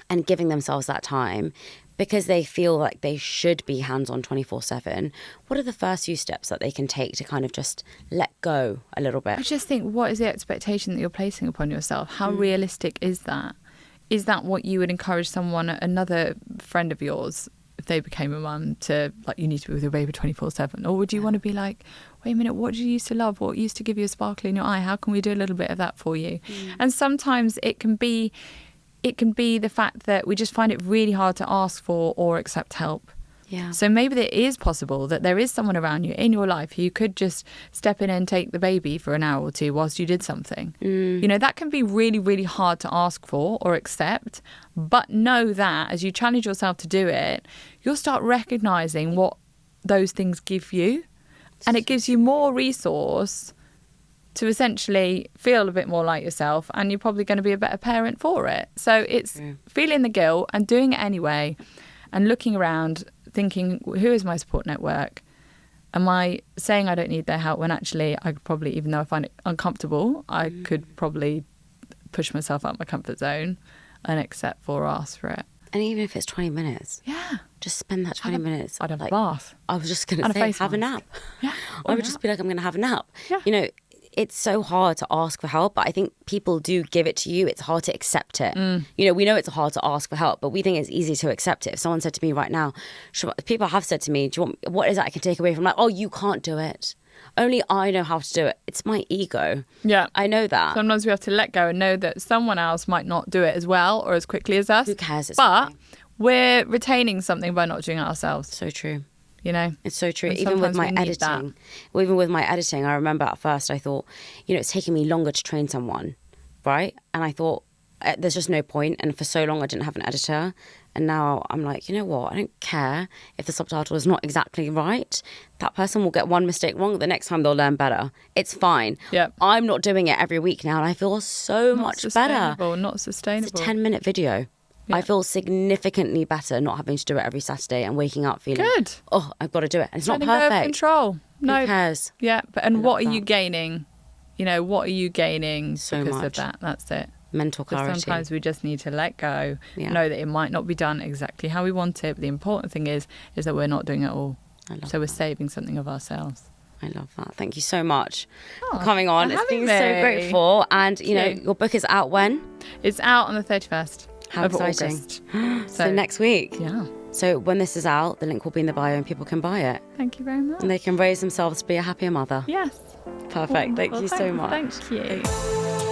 and giving themselves that time, because they feel like they should be hands-on 24/7, what are the first few steps that they can take to kind of just let go a little bit? I just think, what is the expectation that you're placing upon yourself? How realistic is that? Is that what you would encourage someone, another friend of yours, if they became a mum, to, like, you need to be with your baby 24/7? Or would you want to be like, wait a minute, what did you used to love? What used to give you a sparkle in your eye? How can we do a little bit of that for you? And sometimes it can be the fact that we just find it really hard to ask for or accept help. Yeah. So maybe it is possible that there is someone around you in your life who could just step in and take the baby for an hour or two whilst you did something. You know, that can be really, really hard to ask for or accept. But know that as you challenge yourself to do it, you'll start recognising what those things give you. And it gives you more resource to essentially feel a bit more like yourself, and you're probably going to be a better parent for it. So it's feeling the guilt and doing it anyway, and looking around thinking, who is my support network? Am I saying I don't need their help when actually I could probably, even though I find it uncomfortable, I could probably push myself out my comfort zone and accept or ask for it. And even if it's 20 minutes. Yeah. Just spend that 20 minutes. I'd have a bath. I was just going to say, have a nap. Yeah. I would just be like, I'm going to have a nap. Yeah. You know, it's so hard to ask for help, but I think people do give it to you. It's hard to accept it. You know, we know it's hard to ask for help, but we think it's easy to accept it. If someone said to me right now, people have said to me, what is that I can take away from? Like, oh, you can't do it. Only I know how to do it. It's my ego. Yeah. I know that. Sometimes we have to let go and know that someone else might not do it as well or as quickly as us. Who cares? But we're retaining something by not doing it ourselves. So true. You know, it's so true. And Even with my editing, I remember at first I thought, you know, it's taking me longer to train someone, right? And I thought there's just no point. And for so long I didn't have an editor. And now I'm like, you know what? I don't care if the subtitle is not exactly right. That person will get one mistake wrong. The next time they'll learn better. It's fine. Yep. I'm not doing it every week now, and I feel so much better. Not sustainable. It's a 10-minute video. Yeah. I feel significantly better not having to do it every Saturday and waking up feeling good. Oh, I've got to do it. And it's not perfect. perfect. Control. No. Who cares? Yeah, but what are you gaining? You know, what are you gaining so because much of that? That's it. Mental clarity. Sometimes we just need to let go. Yeah. Know that it might not be done exactly how we want it, but the important thing is that we're not doing it all. So we're saving something of ourselves. I love that. Thank you so much for coming on. It's been so grateful. And you know, your book is out when? It's out on the 31st. How exciting. So next week. Yeah. So when this is out, the link will be in the bio and people can buy it. Thank you very much. And they can raise themselves to be a happier mother. Yes. Perfect. Thank you so much. Thank you.